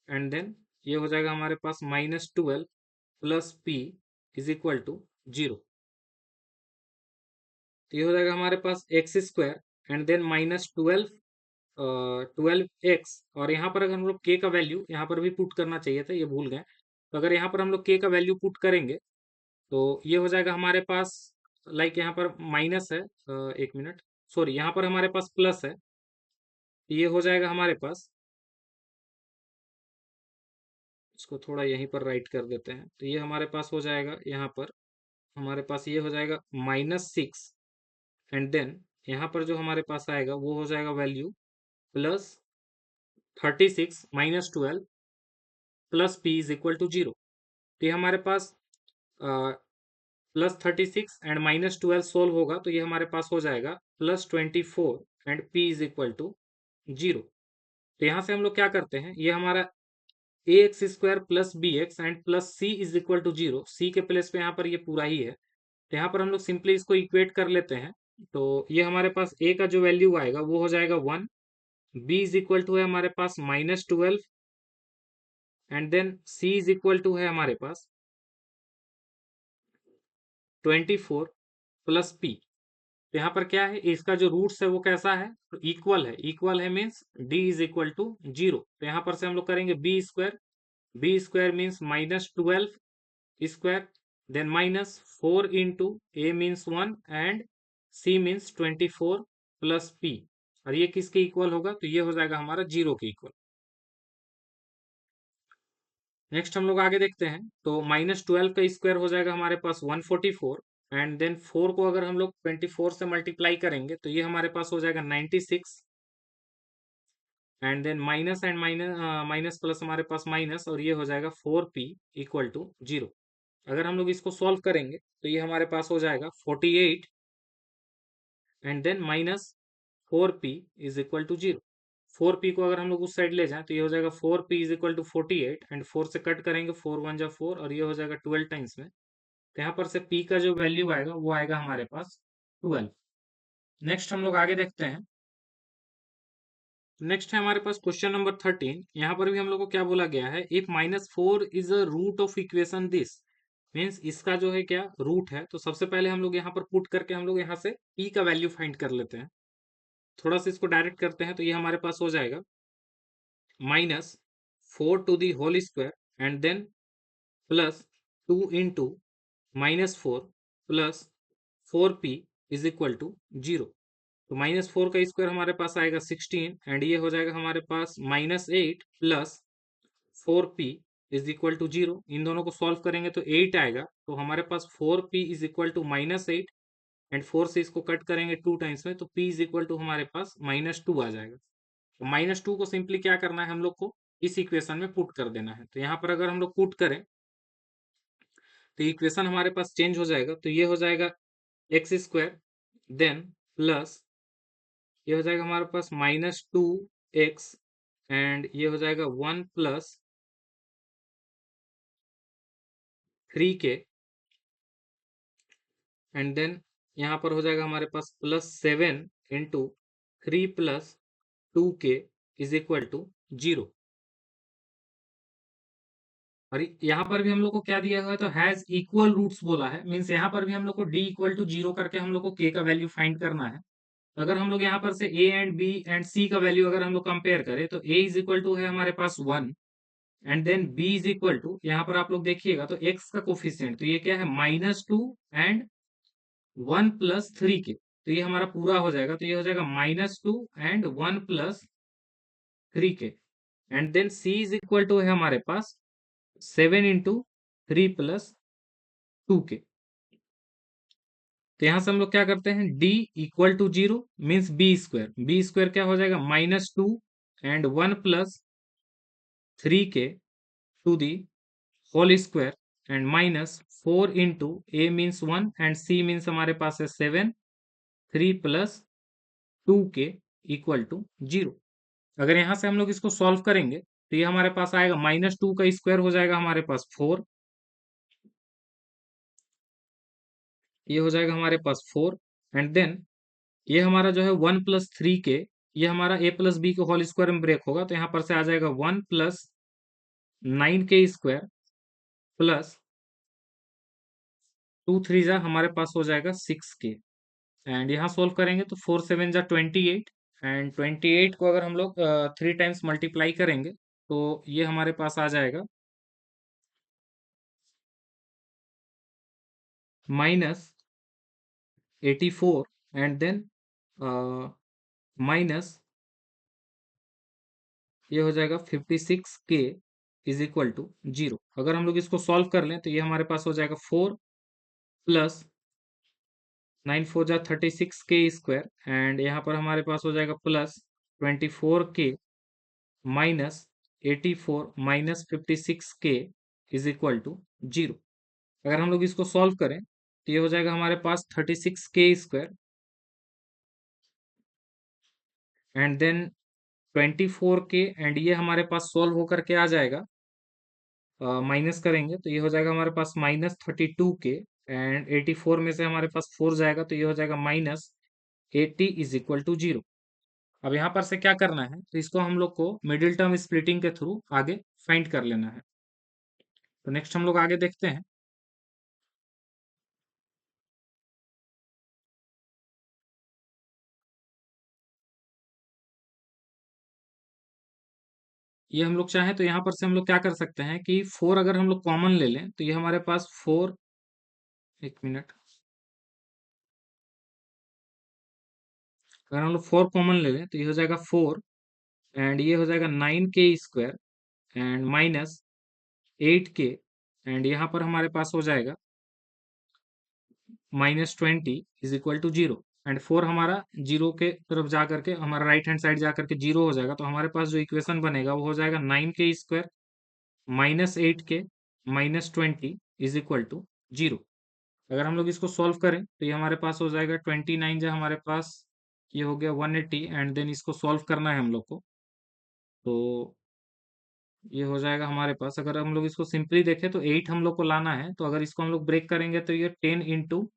एंड देन ये हो जाएगा हमारे पास -12 plus p is equal to 0। तो ये हो जाएगा हमारे पास एक्स स्क्वायर एंड देन -12 और यहाँ पर अगर हम लोग k का वैल्यू यहाँ पर भी पुट करना चाहिए था, ये भूल गए। तो अगर यहाँ पर हम लोग k का वैल्यू पुट करेंगे तो ये हो जाएगा हमारे पास, लाइक यहाँ पर माइनस है, एक मिनट, सॉरी, यहाँ पर हमारे पास प्लस है, ये हो जाएगा हमारे पास, इसको थोड़ा यहीं पर राइट कर देते हैं। तो ये हमारे पास हो जाएगा, यहाँ पर हमारे पास ये हो जाएगा -6, एंड देन यहाँ पर जो हमारे पास आएगा वो हो जाएगा value +36 -12 plus p is equal to 0। तो ये हमारे पास +36 एंड -12 सोल्व होगा तो ये हमारे पास हो जाएगा +24 and p is equal to 0। तो यहाँ से हम लोग क्या करते हैं, ये हमारा ए x square plus b x and plus C is equal to 0, सी के प्लेस पे यहाँ पर ये पूरा ही है। तो यहाँ पर हम लोग सिंपली इसको इक्वेट कर लेते हैं। तो ये हमारे पास ए का जो वैल्यू आएगा वो हो जाएगा 1, बी इज इक्वल टू है हमारे पास -12, and then C is equal to है हमारे पास 24 प्लस पी। तो यहाँ पर क्या है, इसका जो रूट्स है वो कैसा है, तो इक्वल है। इक्वल है means d is equal to 0। तो यहाँ पर से हम लोग करेंगे b square means -12 square, then -4 into a means 1 and c means 24 plus p, और ये किसके इक्वल होगा, तो ये हो जाएगा हमारा 0 के इक्वल। नेक्स्ट हम लोग आगे देखते हैं। तो -12 का स्क्वायर हो जाएगा हमारे पास 144, एंड देन 4 को अगर हम लोग 24 से मल्टीप्लाई करेंगे तो ये हमारे पास हो जाएगा 96, and then minus and minus minus plus हमारे पास माइनस, और ये हो जाएगा 4p इक्वल टू 0। अगर हम लोग इसको सॉल्व करेंगे तो ये हमारे पास हो जाएगा 48 and then -4p is equal to 0। 4p को अगर हम लोग उस साइड ले जाएं तो ये हो जाएगा 4p is equal to 48, and 4 से कट करेंगे, 4 1 जा 4, और ये हो जाएगा 12 टाइम्स में। तो यहाँ पर से p का जो वैल्यू आएगा वो आएगा हमारे पास 12। नेक्स्ट हम लोग आगे देखते हैं। नेक्स्ट है हमारे पास क्वेश्चन नंबर 13। यहाँ पर भी हम लोग को क्या बोला गया है, if -4 is a root of equation this, means इसका जो है क्या रूट है। तो सबसे पहले हम लोग यहाँ पर पुट करके हम लोग यहाँ से p का वैल्यू फाइंड कर लेते हैं। थोड़ा सा इसको डायरेक्ट करते हैं तो ये हमारे पास हो जाएगा -4 to the whole square and then plus 2 into -4 plus 4p is equal to 0। तो -4 का स्क्वायर हमारे पास आएगा 16, एंड ये हो जाएगा हमारे पास -8 plus 4p is equal to 0। इन दोनों को सॉल्व करेंगे तो 8 आएगा। तो हमारे पास 4p is equal to -8, and 4 से इसको कट करेंगे 2 टाइम्स में, तो p इज इक्वल टू हमारे पास -2 आ जाएगा। तो -2 को सिंपली क्या करना है, हम लोग को इस इक्वेशन में पुट कर देना है। तो यहाँ पर अगर हम लोग पुट करें तो इक्वेशन हमारे पास चेंज हो जाएगा। तो ये हो जाएगा एक्स स्क्वायर देन प्लस ये हो जाएगा हमारे पास -2x एंड ये हो जाएगा 1 प्लस 3k एंड देन यहाँ पर हो जाएगा हमारे पास +7 into 3 plus 2k is equal to 0। और यहाँ पर भी हम लोग को क्या दिया हुआ है, तो हैज इक्वल रूट्स बोला है, मीन्स यहाँ पर भी हम लोग को d इक्वल टू 0 करके हम लोग को k का वैल्यू फाइंड करना है। अगर हम लोग यहाँ पर से a and b and c का वैल्यू अगर हम लोग कंपेयर करें तो a इज इक्वल टू है हमारे पास 1 and then b is equal to, यहाँ पर आप लोग देखिएगा तो x का कोफिशिएंट तो ये क्या है -2 एंड 1 प्लस 3k, तो ये हमारा पूरा हो जाएगा, तो ये हो जाएगा -2 and 1 plus 3k and then c is equal to है हमारे पास 7 इंटू 3 प्लस 2k। तो यहां से हम लोग क्या करते हैं, d equal to 0 means B square क्या हो जाएगा -2 and 1 plus 3k to the whole square and -4 into a means 1 and c means हमारे पास है 7, 3 प्लस 2k इक्वल टू 0। अगर यहां से हम लोग इसको सॉल्व करेंगे तो ये हमारे पास आएगा -2 का स्क्वायर हो जाएगा हमारे पास 4, ये हो जाएगा हमारे पास 4 एंड देन ये हमारा जो है 1 प्लस 3k, ये हमारा a प्लस बी के होल स्क्वायर में ब्रेक होगा, तो यहाँ पर से आ जाएगा 1 प्लस 9k स्क्वायर प्लस 2 3 जा हमारे पास हो जाएगा 6k एंड यहाँ सोल्व करेंगे तो 4 7 जा 28 एंड 28 को अगर हम लोग 3 टाइम्स मल्टीप्लाई करेंगे तो ये हमारे पास आ जाएगा -84 एंड देन माइनस ये हो जाएगा 56k इज इक्वल टू 0। अगर हम लोग इसको सॉल्व कर लें तो ये हमारे पास हो जाएगा 4 प्लस 9 4 जा 36k स्क्वायर एंड यहाँ पर हमारे पास हो जाएगा plus 24k minus 84 minus 56k is equal to 0। अगर हम लोग इसको सॉल्व करें तो ये हो जाएगा हमारे पास 36k square and then 24k and ये हमारे पास सॉल्व होकर के आ जाएगा, माइनस करेंगे तो ये हो जाएगा हमारे पास -32k एंड 84 में से हमारे पास 4 जाएगा तो ये हो जाएगा -80 इज इक्वल टू 0। अब यहाँ पर से क्या करना है, तो इसको हम लोग को मिडिल टर्म स्प्लिटिंग के थ्रू आगे फाइंड कर लेना है। तो नेक्स्ट हम लोग आगे देखते हैं। ये हम लोग चाहें तो यहाँ पर से हम लोग क्या कर सकते हैं कि 4 अगर हम लोग कॉमन ले लें तो ये हमारे पास 4, एक मिनट, अगर हम लोग 4 कॉमन ले लें तो ये हो जाएगा 4 एंड ये हो जाएगा 9k square and minus 8k and यहाँ पर हमारे पास हो जाएगा -20 इज इक्वल टू 0 एंड 4 हमारा 0 के तरफ जा करके हमारा राइट हैंड साइड जा करके 0 हो जाएगा, तो हमारे पास जो इक्वेशन बनेगा वो हो जाएगा 9k square -8k -20 is equal to 0। अगर हम लोग इसको सॉल्व करें तो ये हमारे पास हो जाएगा 29 जो हमारे पास ये हो गया 180 एंड देन इसको सॉल्व करना है हम लोग को, तो ये हो जाएगा हमारे पास, अगर हम लोग इसको सिंपली देखें तो 8 हम लोग को लाना है, तो अगर इसको हम लोग ब्रेक करेंगे तो ये 10 इंटू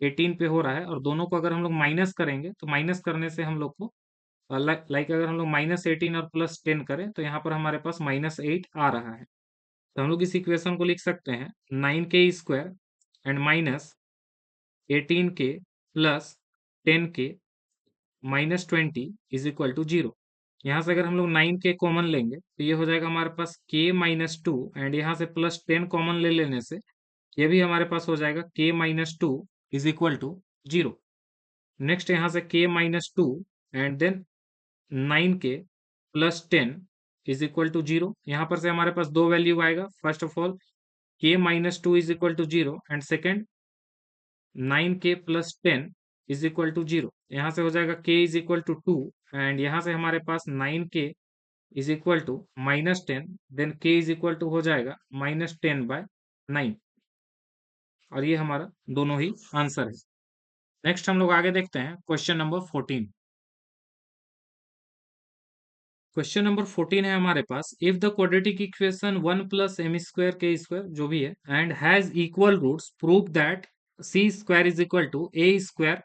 18 पे हो रहा है और दोनों को अगर हम लोग माइनस करेंगे तो माइनस करने से हम लोग को लाइक अगर हम लोग -18 और +10 करें तो यहाँ पर हमारे पास -8 आ रहा है। तो हम लोग इस इक्वेशन को लिख सकते हैं 9k square and -18k plus 10k -20 is equal to 0। यहाँ से अगर हम लोग 9k कॉमन लेंगे तो ये हो जाएगा हमारे पास k-2 एंड यहाँ से +10 कॉमन ले लेने से ये भी हमारे पास हो जाएगा k-2 is equal to 0। Next यहाँ से k-2 and then 9k plus 10 is equal to 0। यहाँ पर से हमारे पास दो वैल्यू आएगा, first of all k-2 is equal to 0 and second 9k plus 10 is equal to 0। यहाँ से हो जाएगा k is equal to 2 and यहाँ से हमारे पास 9k is equal to -10 then k is equal to हो जाएगा -10/9 और ये हमारा दोनों ही आंसर है। नेक्स्ट हम लोग आगे देखते हैं क्वेश्चन नंबर 14। क्वेश्चन नंबर 14 है हमारे पास, if the quadratic equation 1 plus m square के स्क्वायर जो भी है and has equal roots, prove that c square is equal to a square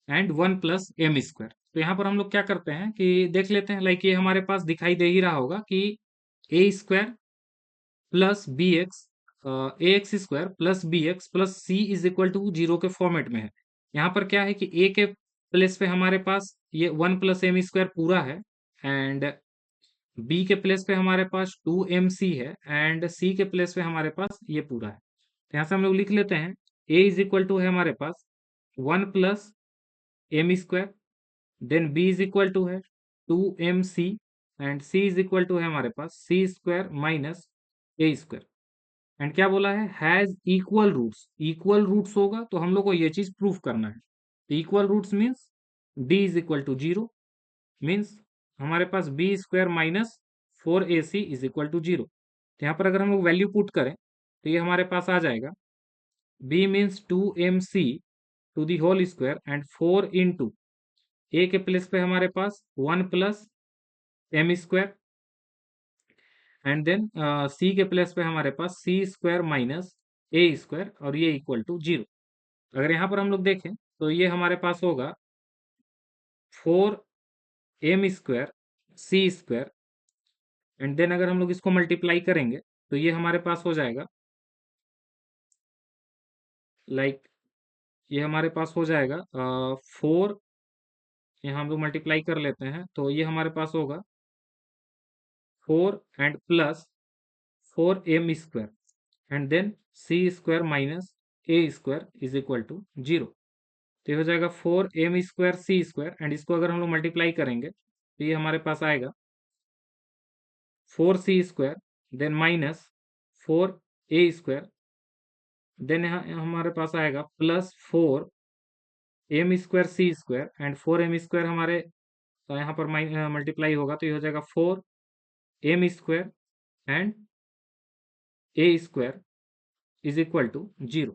and 1 plus m square. तो यहाँ पर हम लोग क्या करते हैं कि देख लेते हैं, लाइक ये हमारे पास दिखाई दे ही रहा होगा कि a square plus b x, a x square plus b x plus C is equal to zero के फॉर्मेट में है। यहाँ पर क्या है कि ए के प्लेस पे हमारे पास ये 1 प्लस एम स्क्वायर पूरा है, एंड बी के प्लेस पे हमारे पास 2mc है, एंड सी के प्लेस पे हमारे पास ये पूरा है। तो यहाँ से हम लोग लिख लेते हैं, ए इज इक्वल टू है हमारे पास 1 plus m square, then B is equal to है 2mc, and c is equal to है हमारे पास सी square minus A square. And क्या बोला है, has equal roots. Equal roots होगा तो हम लोग को ये चीज प्रूफ करना है। Equal roots means d is equal to zero, means हमारे पास B square minus 4ac is equal to zero. तो यहाँ पर अगर हम लोग वैल्यू पुट करें तो ये हमारे पास आ जाएगा, b means 2mc to the whole square and 4 into a के प्लेस पे हमारे पास 1 plus m square, and then c के प्लेस पे हमारे पास सी स्क्वायर माइनस ए स्क्वायर, और ये इक्वल टू जीरो। अगर यहाँ पर हम लोग देखें तो ये हमारे पास होगा 4m square C square, and then अगर हम लोग इसको मल्टीप्लाई करेंगे तो ये हमारे पास हो जाएगा, लाइक ये हमारे पास हो जाएगा 4, यहाँ हम लोग मल्टीप्लाई कर लेते हैं तो ये हमारे पास होगा 4 and plus 4m square, and then c square minus A square is equal to zero. तो ये हो जाएगा 4m square C square, and इसको अगर हम लोग मल्टीप्लाई करेंगे तो ये हमारे पास आएगा 4c square, then minus 4a square, then यहाँ हमारे पास आएगा plus 4m square C square, and 4m square हमारे यहाँ पर मल्टीप्लाई होगा तो ये हो जाएगा 4m square and a square is equal to zero.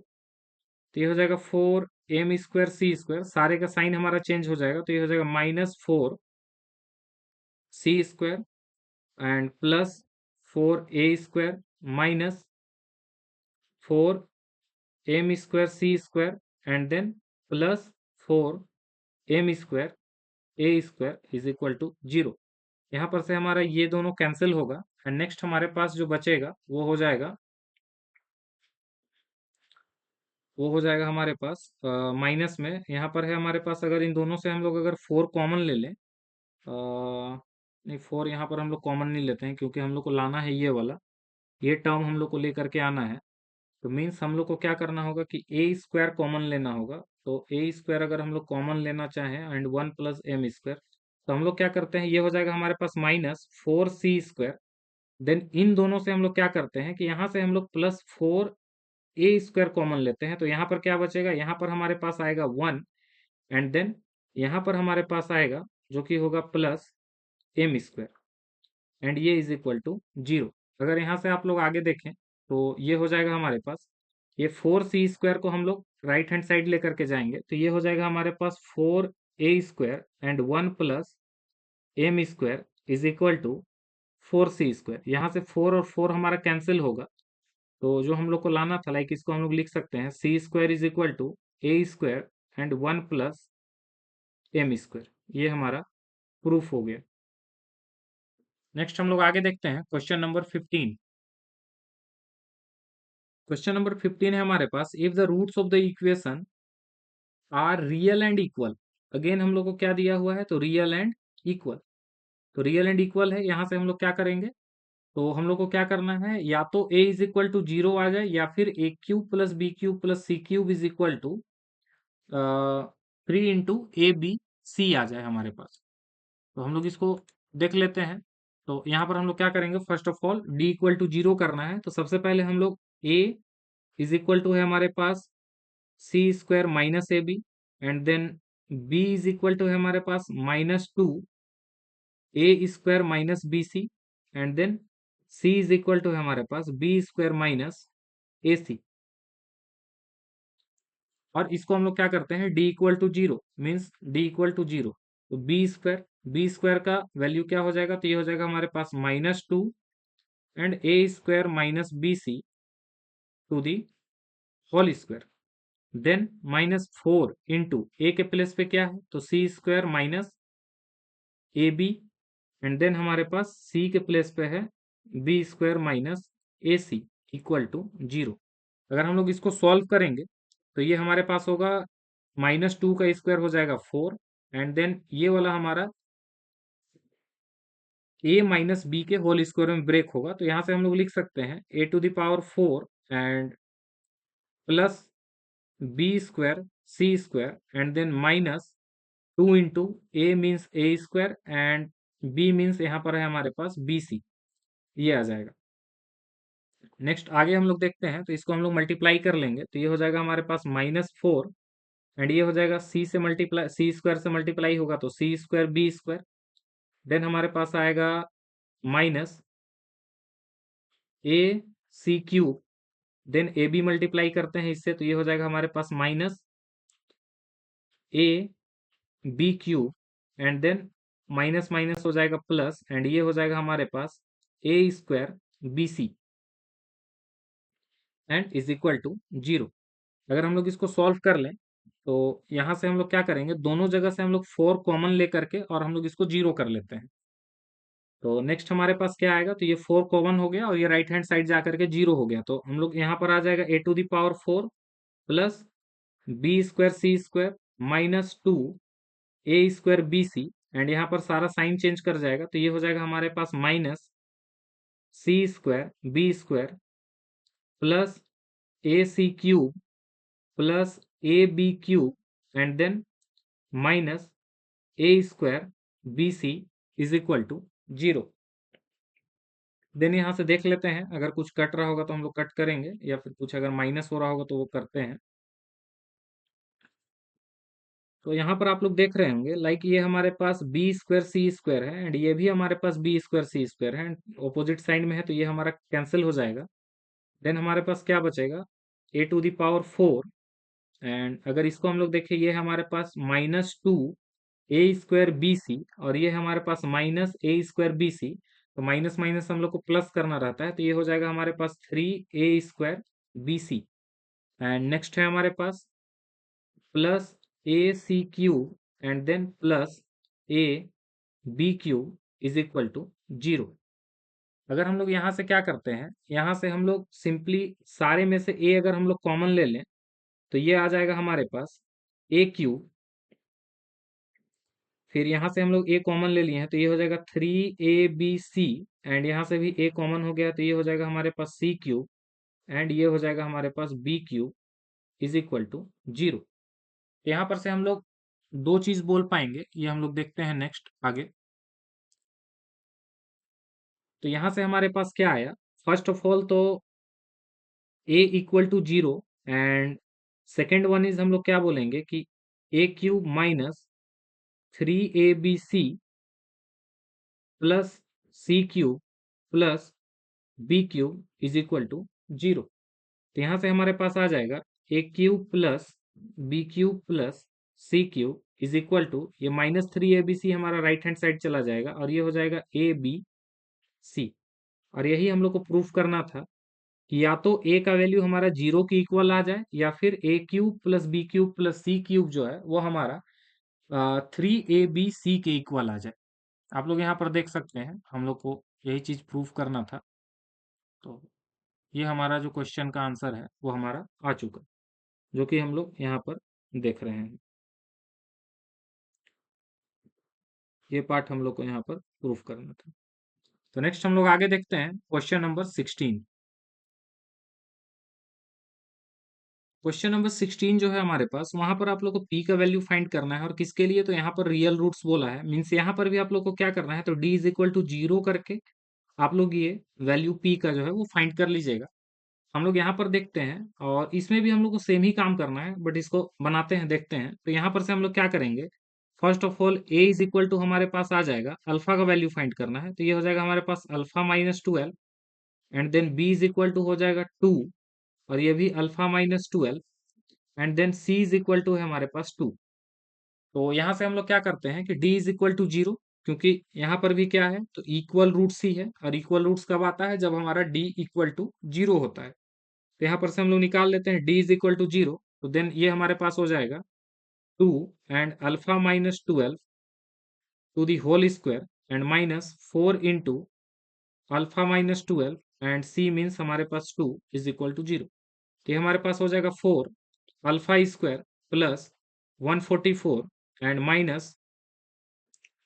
तो ये हो जाएगा 4m स्क्वायर सी स्क्वायर, सारे का साइन हमारा चेंज हो जाएगा तो ये हो जाएगा minus 4c square and plus 4a square minus 4m square C square, and then plus 4m square a square is equal to zero. यहाँ पर से हमारा ये दोनों कैंसिल होगा, एंड नेक्स्ट हमारे पास जो बचेगा वो हो जाएगा, हमारे पास माइनस में। यहाँ पर है हमारे पास, अगर इन दोनों से हम लोग अगर 4 कॉमन ले लें, नहीं 4 यहाँ पर हम लोग कॉमन नहीं लेते हैं क्योंकि हम लोग को लाना है ये वाला, ये टर्म हम लोग को लेकर के आना है। तो मीन्स हम लोग को क्या करना होगा कि ए स्क्वायर कॉमन लेना होगा। तो ए स्क्वायर अगर हम लोग कॉमन लेना चाहें एंड 1 प्लस एम स्क्वायर, तो हम लोग क्या करते हैं, ये हो जाएगा हमारे पास minus 4c square. Then in दोनों से हम लोग क्या करते हैं कि यहाँ से हम लोग प्लस 4a स्क्वायर कॉमन लेते हैं, तो यहाँ पर क्या बचेगा, यहाँ पर हमारे पास आएगा 1, एंड देन यहाँ पर हमारे पास आएगा जो कि होगा प्लस एम स्क्वायर, एंड ये इज इक्वल टू जीरो। अगर यहाँ से आप लोग आगे देखें तो ये हो जाएगा हमारे पास, ये 4c स्क्वायर को हम लोग राइट हैंड साइड लेकर के जाएंगे तो ये हो जाएगा हमारे पास 4a square and 1 plus m square is equal to 4c square. यहाँ से 4 और 4 हमारा कैंसिल होगा, तो जो हम लोग को लाना था, लाइक इसको हम लोग लिख सकते हैं c square is equal to a square and 1 plus m square. ये हमारा प्रूफ हो गया। नेक्स्ट हम लोग आगे देखते हैं क्वेश्चन नंबर 15। क्वेश्चन नंबर 15 है हमारे पास, if the roots of the equation are real and equal. Again हम लोग को क्या दिया हुआ है, तो रियल एंड इक्वल। तो रियल एंड इक्वल है, यहाँ से हम लोग क्या करेंगे, तो हम लोग को क्या करना है, या तो a is equal to zero आ जाए या फिर a cube plus B cube plus C cube is equal to 3 into a b c आ जाए हमारे पास। तो हम लोग इसको देख लेते हैं। तो यहाँ पर हम लोग क्या करेंगे, first of all d equal to zero करना है, तो सबसे पहले हम लोग a इज इक्वल टू है हमारे पास सी square minus A b, and then b is equal to है हमारे पास -2 ए square minus b C, and then c is equal to है हमारे पास बी स्क्वायर माइनस ए सी। और इसको हम लोग क्या करते हैं, d equal to zero, means d equal to zero, तो बी स्क्वायर का वैल्यू क्या हो जाएगा, तो ये हो जाएगा हमारे पास -2 and a square minus b C to the whole square, then -4 into a के प्लेस पे क्या है, तो C square minus A b, and then हमारे पास सी के प्लेस पे है B square minus A C equal to zero. अगर हम लोग इसको सॉल्व करेंगे तो ये हमारे पास होगा -2 का स्क्वायर हो जाएगा 4, एंड देन ये वाला हमारा ए माइनस बी के होल स्क्वायर में ब्रेक होगा, तो यहाँ से हम लोग लिख सकते हैं a to the power 4 and plus B square C square and then minus 2 into a means a square and b means यहाँ पर है हमारे पास बी सी, ये आ जाएगा। नेक्स्ट आगे हम लोग देखते हैं, तो इसको हम लोग मल्टीप्लाई कर लेंगे, तो ये हो जाएगा हमारे पास -4 एंड ये हो जाएगा सी से मल्टीप्लाई, सी स्क्वायर से मल्टीप्लाई होगा तो C square B square, then हमारे पास आएगा minus A C cube, then A B multiply करते हैं इससे, तो ये हो जाएगा हमारे पास minus A B cube and then minus minus हो जाएगा प्लस, एंड ये हो जाएगा हमारे पास A square B C and is equal to zero. अगर हम लोग इसको सॉल्व कर लें तो यहाँ से हम लोग क्या करेंगे, दोनों जगह से हम लोग 4 कॉमन लेकर के और हम लोग इसको जीरो कर लेते हैं। तो नेक्स्ट हमारे पास क्या आएगा, तो ये 4 कॉमन हो गया और ये राइट हैंड साइड जा करके जीरो हो गया, तो हम लोग यहाँ पर आ जाएगा A to the power 4 plus B square C square -2 A square B C, and यहाँ पर सारा साइन चेंज कर जाएगा, तो ये हो जाएगा हमारे पास minus C square B square plus A C cube plus A B cube and then minus A square B C is equal to zero. Then यहाँ से देख लेते हैं, अगर कुछ कट रहा होगा तो हम लोग कट करेंगे, या फिर कुछ अगर माइनस हो रहा होगा तो वो करते हैं। तो यहाँ पर आप लोग देख रहे होंगे, लाइक ये हमारे पास बी स्क्वायर सी स्क्वायर है एंड ये भी हमारे पास बी स्क्वायर सी स्क्वायर है, एंड ऑपोजिट साइड में है, तो ये हमारा कैंसिल हो जाएगा। देन हमारे पास क्या बचेगा, ए टू द पावर 4, एंड अगर इसको हम लोग देखें, ये हमारे पास -2 ए स्क्वायर बी सी और ये हमारे पास माइनस ए स्क्वायर बी सी, तो माइनस माइनस हम लोग को प्लस करना रहता है, तो ये हो जाएगा हमारे पास 3 A square B C, and next है हमारे पास plus A C cube and then plus A B cube is equal to zero. अगर हम लोग यहाँ से क्या करते हैं, यहाँ से हम लोग सिंपली सारे में से ए अगर हम लोग कॉमन ले लें तो ये आ जाएगा हमारे पास ए क्यूब, फिर यहाँ से हम लोग ए कॉमन ले लिए हैं तो ये हो जाएगा 3 ए बी सी, एंड यहाँ से भी ए कॉमन हो गया तो ये हो जाएगा हमारे पास सी क्यूब, एंड ये हो जाएगा हमारे पास B cube is equal to zero. यहाँ पर से हम लोग दो चीज बोल पाएंगे, ये हम लोग देखते हैं नेक्स्ट आगे। तो यहाँ से हमारे पास क्या आया, फर्स्ट ऑफ ऑल तो A equal to zero, and second one is हम लोग क्या बोलेंगे कि A cube minus 3 A B C plus C cube plus B cube is equal to zero. तो यहाँ से हमारे पास आ जाएगा A cube plus B cube plus C cube is equal to, ये -3 ABC हमारा राइट हैंड साइड चला जाएगा और ये हो जाएगा ए बी सी। और यही हम लोग को प्रूफ करना था कि या तो ए का वैल्यू हमारा जीरो के इक्वल आ जाए या फिर A cube plus B cube plus C cube जो है वो हमारा 3 A B C के इक्वल आ जाए। आप लोग यहाँ पर देख सकते हैं, हम लोग को यही चीज प्रूफ करना था। तो ये हमारा जो क्वेश्चन का आंसर है वो हमारा आ चुका, जो कि हम लोग यहाँ पर देख रहे हैं। ये पार्ट हम लोग को यहाँ पर प्रूफ करना था। तो नेक्स्ट हम लोग आगे देखते हैं क्वेश्चन नंबर 16। क्वेश्चन नंबर 16 जो है हमारे पास, वहां पर आप लोग को पी का वैल्यू फाइंड करना है और किसके लिए, तो यहाँ पर रियल रूट्स बोला है, मीन्स यहाँ पर भी आप लोग को क्या करना है, तो D is equal to zero करके आप लोग ये वैल्यू पी का जो है वो फाइंड कर लीजिएगा। हम लोग यहाँ पर देखते हैं और इसमें भी हम लोग को सेम ही काम करना है, बट इसको बनाते हैं, देखते हैं। तो यहाँ पर से हम लोग क्या करेंगे, first of all a is equal to हमारे पास आ जाएगा, अल्फा का वैल्यू फाइंड करना है, तो ये हो जाएगा हमारे पास alpha -12, and then B is equal to हो जाएगा 2 और ये भी alpha -12, and then c is equal to है हमारे पास 2। तो यहाँ से हम लोग क्या करते हैं कि d इज इक्वल टू 0, क्योंकि यहाँ पर भी क्या है, तो इक्वल रूट्स ही है, और इक्वल रूट्स कब आता है, जब हमारा d इक्वल टू 0 होता है। तो यहाँ पर से हम लोग निकाल लेते हैं d इज इक्वल टू 0, तो देन ये हमारे पास हो जाएगा 2 and alpha minus 12 to the whole square and minus 4 into alpha minus 12 and c means हमारे पास 2 इज इक्वल टू 0। तो ये हमारे पास हो जाएगा 4 alpha square plus 144 and minus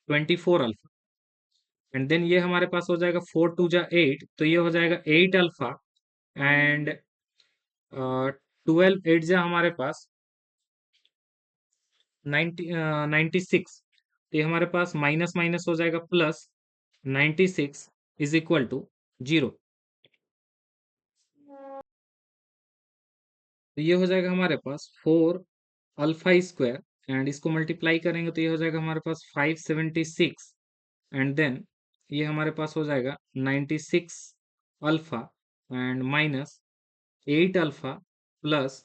24 alpha, and then ये हमारे पास हो जाएगा 4 टू जा 8, तो ये हो जाएगा 8 अल्फा एंड 12 8 जा हमारे पास 96। तो ये हमारे पास माइनस माइनस हो जाएगा प्लस 96 इज इक्वल टू 0। तो ये हो जाएगा हमारे पास 4 अल्फा स्क्वायर एंड इसको मल्टीप्लाई करेंगे तो ये हो जाएगा हमारे पास 576, एंड देन ये हमारे पास हो जाएगा 96 alpha and minus 8 alpha plus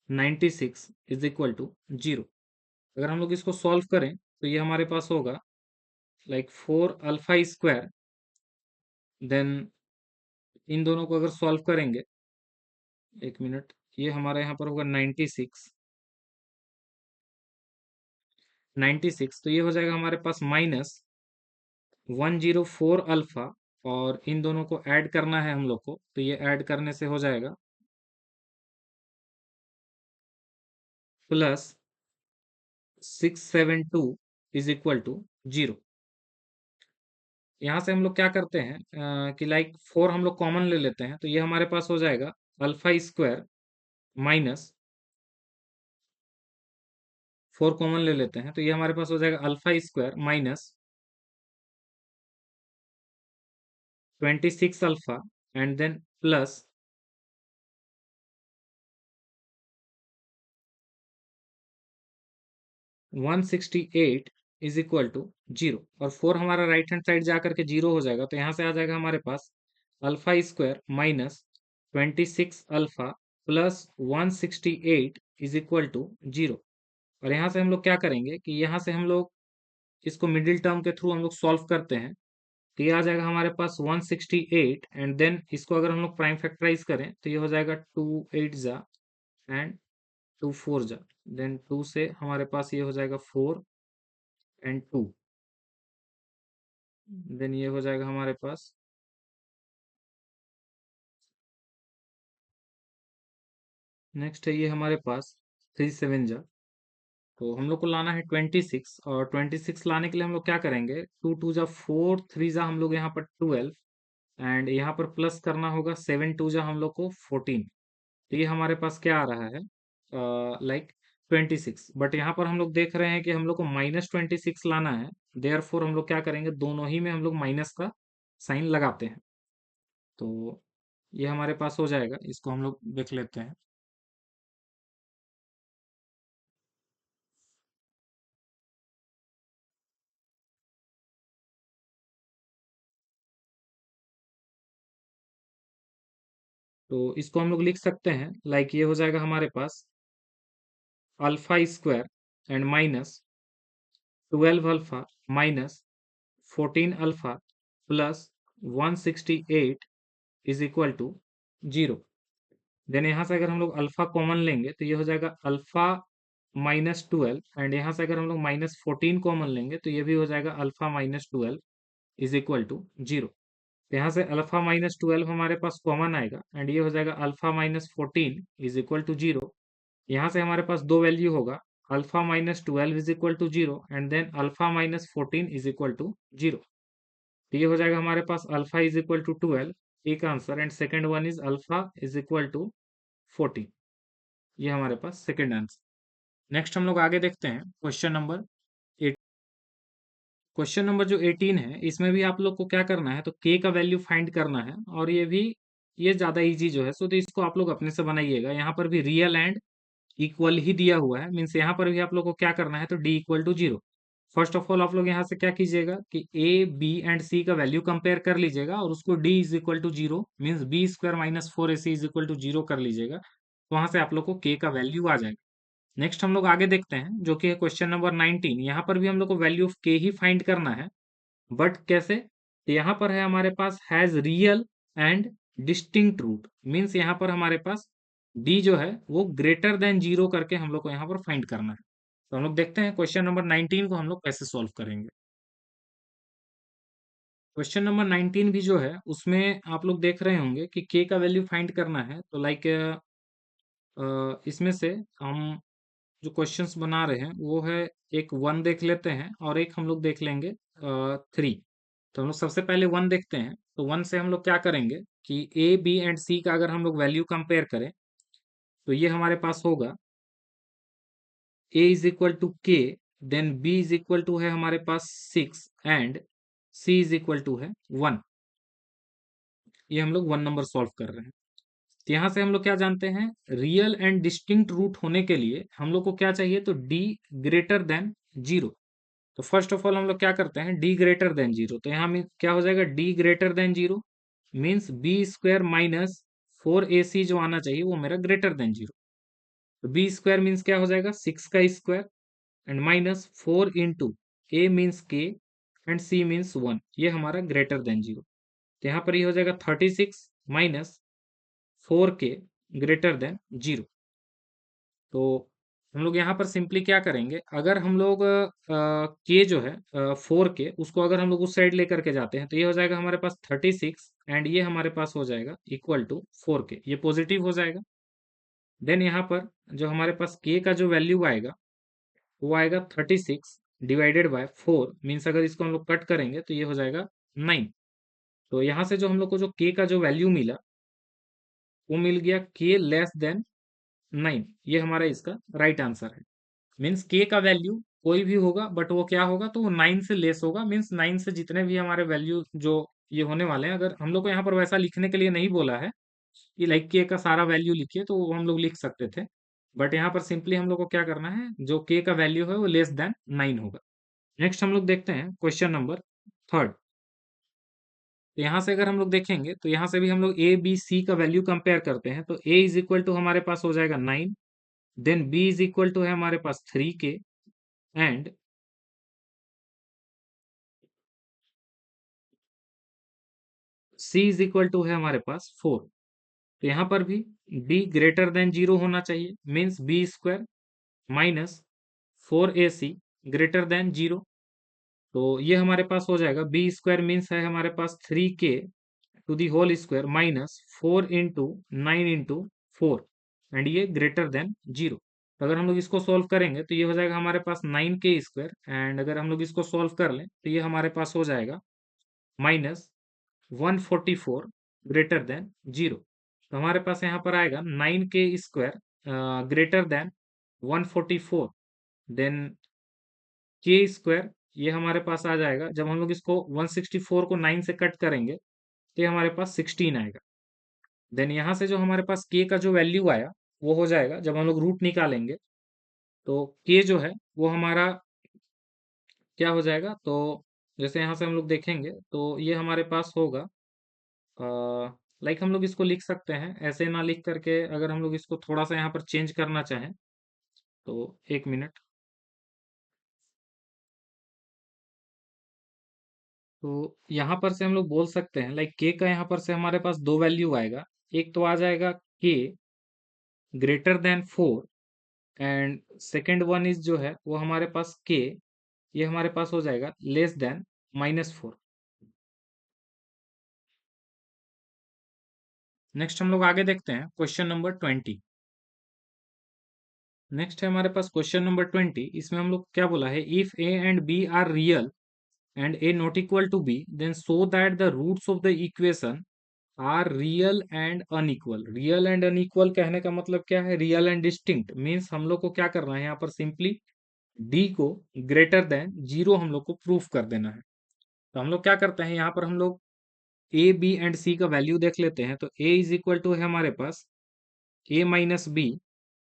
96 is equal to 0। अगर हम लोग इसको सॉल्व करें तो ये हमारे पास होगा like 4 alpha square, then in दोनों को अगर सॉल्व करेंगे, एक मिनट, ये हमारा यहाँ पर होगा 96, तो ये हो जाएगा हमारे पास माइनस 104 अल्फा, और इन दोनों को ऐड करना है हम लोग को, तो ये ऐड करने से हो जाएगा प्लस 672 इज इक्वल टू 0। यहाँ से हम लोग क्या करते हैं कि लाइक 4 हम लोग कॉमन ले लेते हैं, तो ये हमारे पास हो जाएगा अल्फा स्क्वायर माइनस 4 कॉमन ले लेते हैं, तो ये हमारे पास हो जाएगा alpha square minus 26 alpha and then plus 168 is equal to 0, और 4 हमारा राइट हैंड साइड जाकर के 0 हो जाएगा, तो यहाँ से आ जाएगा हमारे पास alpha square minus 26 alpha plus 168 is equal to 0। और यहाँ से हम लोग क्या करेंगे कि यहाँ से हम लोग इसको मिडिल टर्म के थ्रू हम लोग सॉल्व करते हैं, तो ये आ जाएगा हमारे पास 168, एंड देन इसको अगर हम लोग प्राइम फैक्टराइज करें तो ये हो जाएगा 2 8 जा एंड 2 4 जा, देन 2 से हमारे पास ये हो जाएगा 4 एंड 2, देन ये हो जाएगा हमारे पास नेक्स्ट है ये हमारे पास 3 7 जा, तो हम लोग को लाना है 26, और 26 लाने के लिए हम लोग क्या करेंगे, 2 2 जा 4 3 जा हम लोग यहाँ पर 12, एंड यहाँ पर प्लस करना होगा 7 2 जा हम लोग को 14। तो ये हमारे पास क्या आ रहा है लाइक 26, बट यहाँ पर हम लोग देख रहे हैं कि हम लोग को -26 लाना है, देयर फोर हम लोग क्या करेंगे, दोनों ही में हम लोग माइनस का साइन लगाते हैं। तो ये हमारे पास हो जाएगा, इसको हम लोग देख लेते हैं। तो इसको हम लोग लिख सकते हैं लाइक ये हो जाएगा हमारे पास alpha square and minus 12 alpha minus 14 alpha plus 168 is equal to 0। Then यहाँ से अगर हम लोग अल्फा कॉमन लेंगे तो ये हो जाएगा अल्फा -12, एंड यहाँ से अगर हम लोग -14 कॉमन लेंगे तो ये भी हो जाएगा अल्फा -12 इज इक्वल टू 0। तो यहाँ से अल्फा -12 हमारे पास कॉमन आएगा, एंड ये हो जाएगा अल्फा -14 इज इक्वल टू 0। यहाँ से हमारे पास दो वैल्यू होगा, alpha -12 is equal to 0 and then alpha -14 is equal to 0। तो ये हो जाएगा हमारे पास अल्फा इज इक्वल टू 12, एक answer, and second one is alpha is equal to 14। ये हमारे पास सेकेंड आंसर। नेक्स्ट हम लोग आगे देखते हैं क्वेश्चन नंबर 8। क्वेश्चन नंबर जो 18 है, इसमें भी आप लोग को क्या करना है, तो k का वैल्यू फाइंड करना है, और ये भी ये ज्यादा इजी जो है, सो तो इसको आप लोग अपने से बनाइएगा। यहाँ पर भी रियल एंड इक्वल ही दिया हुआ है, मीन्स यहाँ पर भी आप लोग को क्या करना है, तो d equal to 0। First of all आप लोग यहाँ से क्या कीजिएगा कि a b एंड c का वैल्यू कंपेयर कर लीजिएगा, और उसको d is equal to 0 means b square -4ac is equal to 0 कर लीजिएगा, तो वहां से आप लोग को k का वैल्यू आ जाएगा। नेक्स्ट हम लोग आगे देखते हैं जो कि है क्वेश्चन नंबर 19। यहाँ पर भी हम लोग को वैल्यू ऑफ के ही फाइंड करना है, बट कैसे? तो यहाँ पर है हमारे पास has real and distinct root, means यहाँ पर हमारे पास डी जो है वो ग्रेटर देन जीरो करके हम लोग को यहाँ पर फाइंड करना है। तो हम लोग देखते हैं क्वेश्चन नंबर 19 को हम लोग कैसे सॉल्व करेंगे। क्वेश्चन नंबर 19 भी जो है उसमें आप लोग देख रहे होंगे कि के का वैल्यू फाइंड करना है। तो लाइक इसमें से हम जो क्वेश्चंस बना रहे हैं वो है, एक वन देख लेते हैं और एक हम लोग देख लेंगे थ्री। तो हम लोग सबसे पहले वन देखते हैं। तो वन से हम लोग क्या करेंगे कि ए बी एंड सी का अगर हम लोग वैल्यू कंपेयर करें तो ये हमारे पास होगा a is equal to k, then B is equal to है हमारे पास 6 and c is equal to है 1। ये हम लोग वन नंबर सॉल्व कर रहे हैं। तो यहाँ से हम लोग क्या जानते हैं, रियल एंड डिस्टिंक्ट रूट होने के लिए हम लोग को क्या चाहिए, तो डी ग्रेटर देन जीरो। तो फर्स्ट ऑफ ऑल हम लोग क्या करते हैं, डी ग्रेटर देन जीरो। तो यहाँ में क्या हो जाएगा, d greater than zero means B square minus 4ac जो आना चाहिए वो मेरा ग्रेटर देन जीरो। तो बी स्क्वायर मीन्स क्या हो जाएगा, 6 का square and minus 4 into a means k and c means 1, ये हमारा ग्रेटर देन जीरो। तो यहाँ पर ये हो जाएगा 36 minus 4k greater than zero. तो हम लोग यहाँ पर सिंपली क्या करेंगे, अगर हम लोग के जो है 4k उसको अगर हम लोग उस साइड लेकर के जाते हैं तो ये हो जाएगा हमारे पास 36 एंड ये हमारे पास हो जाएगा इक्वल टू 4k, ये पॉजिटिव हो जाएगा। देन यहाँ पर जो हमारे पास k का जो वैल्यू आएगा वो आएगा 36 डिवाइडेड बाय 4, मीन्स अगर इसको हम लोग कट करेंगे तो ये हो जाएगा 9। तो यहाँ से जो हम लोग को जो k का जो वैल्यू मिला वो मिल गया k लेस देन 9, ये हमारा इसका राइट आंसर है। मीन्स के का वैल्यू कोई भी होगा बट वो क्या होगा, तो वो 9 से लेस होगा। मीन्स 9 से जितने भी हमारे वैल्यू जो ये होने वाले हैं, अगर हम लोग को यहाँ पर वैसा लिखने के लिए नहीं बोला है कि लाइक के का सारा वैल्यू लिखिए, तो वो हम लोग लिख सकते थे। बट यहाँ पर सिंपली हम लोग को क्या करना है, जो के का वैल्यू है वो लेस देन 9 होगा। नेक्स्ट हम लोग देखते हैं क्वेश्चन नंबर थर्ड। तो यहाँ से अगर हम लोग देखेंगे तो यहाँ से भी हम लोग ए बी सी का वैल्यू कंपेयर करते हैं। तो ए इज इक्वल टू हमारे पास हो जाएगा 9, then B is equal to है हमारे पास 3k and c is equal to है हमारे पास 4। तो यहाँ पर भी b ग्रेटर देन जीरो होना चाहिए, means B square minus 4ac greater than zero. तो ये हमारे पास हो जाएगा बी स्क्वायर मीन्स है हमारे पास 3k to the whole square minus 4 into 9 into 4 and ये ग्रेटर देन जीरो। तो अगर हम लोग इसको सॉल्व करेंगे तो ये हो जाएगा हमारे पास 9k स्क्वायर एंड अगर हम लोग इसको सॉल्व कर लें तो ये हमारे पास हो जाएगा माइनस 144 ग्रेटर देन जीरो। तो हमारे पास यहाँ पर आएगा 9k square greater than 144, then k square ये हमारे पास आ जाएगा। जब हम लोग इसको 164 को 9 से कट करेंगे तो ये हमारे पास 16 आएगा। देन यहाँ से जो हमारे पास के का जो वैल्यू आया वो हो जाएगा, जब हम लोग रूट निकालेंगे तो के जो है वो हमारा क्या हो जाएगा, तो जैसे यहाँ से हम लोग देखेंगे तो ये हमारे पास होगा लाइक हम लोग इसको लिख सकते हैं ऐसे ना लिख करके, अगर हम लोग इसको थोड़ा सा यहाँ पर चेंज करना चाहें तो एक मिनट। तो यहाँ पर से हम लोग बोल सकते हैं लाइक के का यहाँ पर से हमारे पास दो वैल्यू आएगा। एक तो आ जाएगा के greater than 4 and second one is जो है वो हमारे पास के, ये हमारे पास हो जाएगा लेस देन -4। नेक्स्ट हम लोग आगे देखते हैं क्वेश्चन नंबर 20। नेक्स्ट है हमारे पास क्वेश्चन नंबर 20। इसमें हम लोग क्या बोला है, if a and b are real and a not equal to b, then show that the roots of the equation are real and unequal। real and unequal कहने का मतलब क्या है, real and distinct मीन्स हम लोग को क्या करना है, यहाँ पर सिंपली d को ग्रेटर देन जीरो हम लोग को प्रूफ कर देना है। तो हम लोग क्या करते हैं, यहाँ पर हम लोग a b एंड c का वैल्यू देख लेते हैं। तो a इज इक्वल टू है हमारे पास a minus b,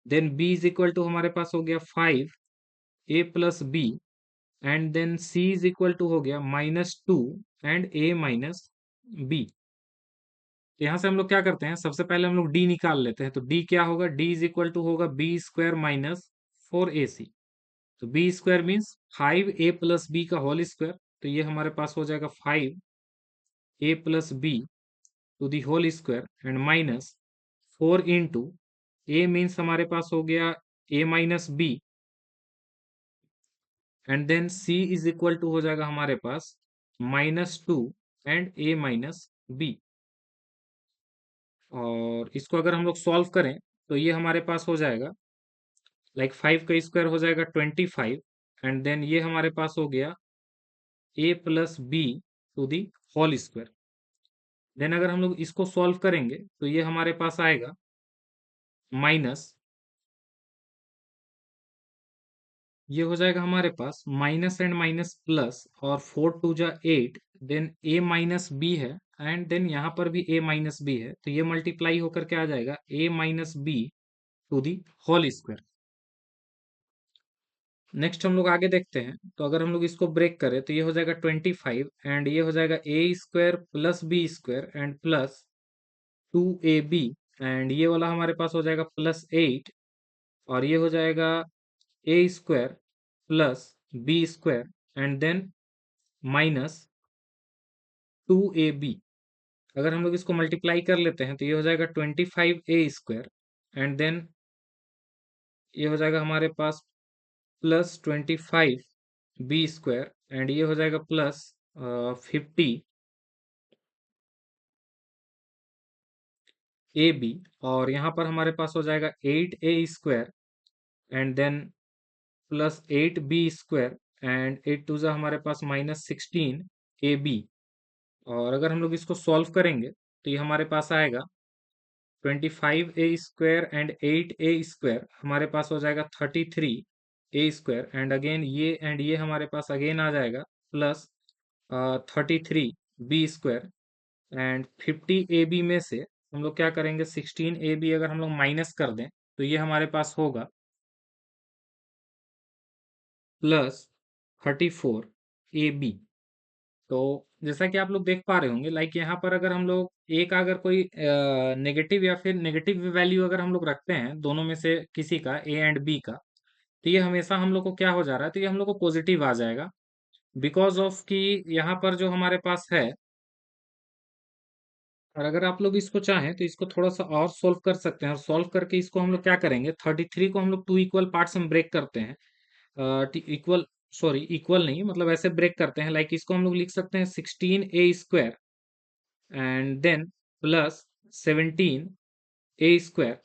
then b is equal to हमारे पास हो गया 5a plus b and then c is equal to हो गया -2 एंड a माइनस बी। यहाँ से हम लोग क्या करते हैं, सबसे पहले हम लोग d निकाल लेते हैं। तो d क्या होगा, d इज इक्वल टू होगा बी स्क्वायर माइनस 4ac। तो b square means 5a plus b का होल स्क्वायर, तो ये हमारे पास हो जाएगा 5a plus B to the whole square and minus 4 into a means हमारे पास हो गया a minus b and then c is equal to हो जाएगा हमारे पास -2 एंड a माइनस बी। और इसको अगर हम लोग सॉल्व करें तो ये हमारे पास हो जाएगा लाइक 5 का स्क्वायर हो जाएगा 25 एंड देन ये हमारे पास हो गया a plus B to the whole square. Then अगर हम लोग इसको सॉल्व करेंगे तो ये हमारे पास आएगा माइनस, ये हो जाएगा हमारे पास माइनस एंड माइनस प्लस और 4 टू जा 8, देन a माइनस बी है एंड देन यहाँ पर भी a माइनस बी है, तो ये मल्टीप्लाई होकर के आ जाएगा a minus b to the whole square. Next हम लोग आगे देखते हैं, तो अगर हम लोग इसको ब्रेक करें तो ये हो जाएगा 25 एंड ये हो जाएगा a square plus B square and plus 2ab and ये वाला हमारे पास हो जाएगा +8 और ये हो जाएगा a square plus B square and then minus 2ab। अगर हम लोग इसको मल्टीप्लाई कर लेते हैं तो ये हो जाएगा 25a स्क्वायर एंड देन ये हो जाएगा हमारे पास प्लस 25b स्क्वायर एंड ये हो जाएगा प्लस 50ab और यहाँ पर हमारे पास हो जाएगा 8a square and then plus 8b square and 8 टू जा हमारे पास -16ab। और अगर हम लोग इसको सॉल्व करेंगे तो ये हमारे पास आएगा 25a square and 8a square हमारे पास हो जाएगा 33a स्क्वायर एंड ये हमारे पास अगेन आ जाएगा plus 33b square and 50ab में से हम लोग क्या करेंगे 16ab अगर हम लोग माइनस कर दें तो ये हमारे पास होगा प्लस 34ab। तो जैसा कि आप लोग देख पा रहे होंगे लाइक यहाँ पर अगर हम लोग एक अगर कोई नेगेटिव या फिर नेगेटिव वैल्यू अगर हम लोग रखते हैं दोनों में से किसी का ए एंड बी का, तो ये हमेशा हम लोग को क्या हो जा रहा है, तो ये हम लोग को पॉजिटिव आ जाएगा बिकॉज ऑफ कि यहाँ पर जो हमारे पास है। और अगर आप लोग इसको चाहें तो इसको थोड़ा सा और सोल्व कर सकते हैं और सोल्व करके इसको हम लोग क्या करेंगे 33 को हम लोग 2 इक्वल पार्ट्स में ब्रेक करते हैं, इक्वल सॉरी इक्वल नहीं मतलब ऐसे ब्रेक करते हैं लाइक इसको हम लोग लिख सकते हैं 16a square and then plus 17a square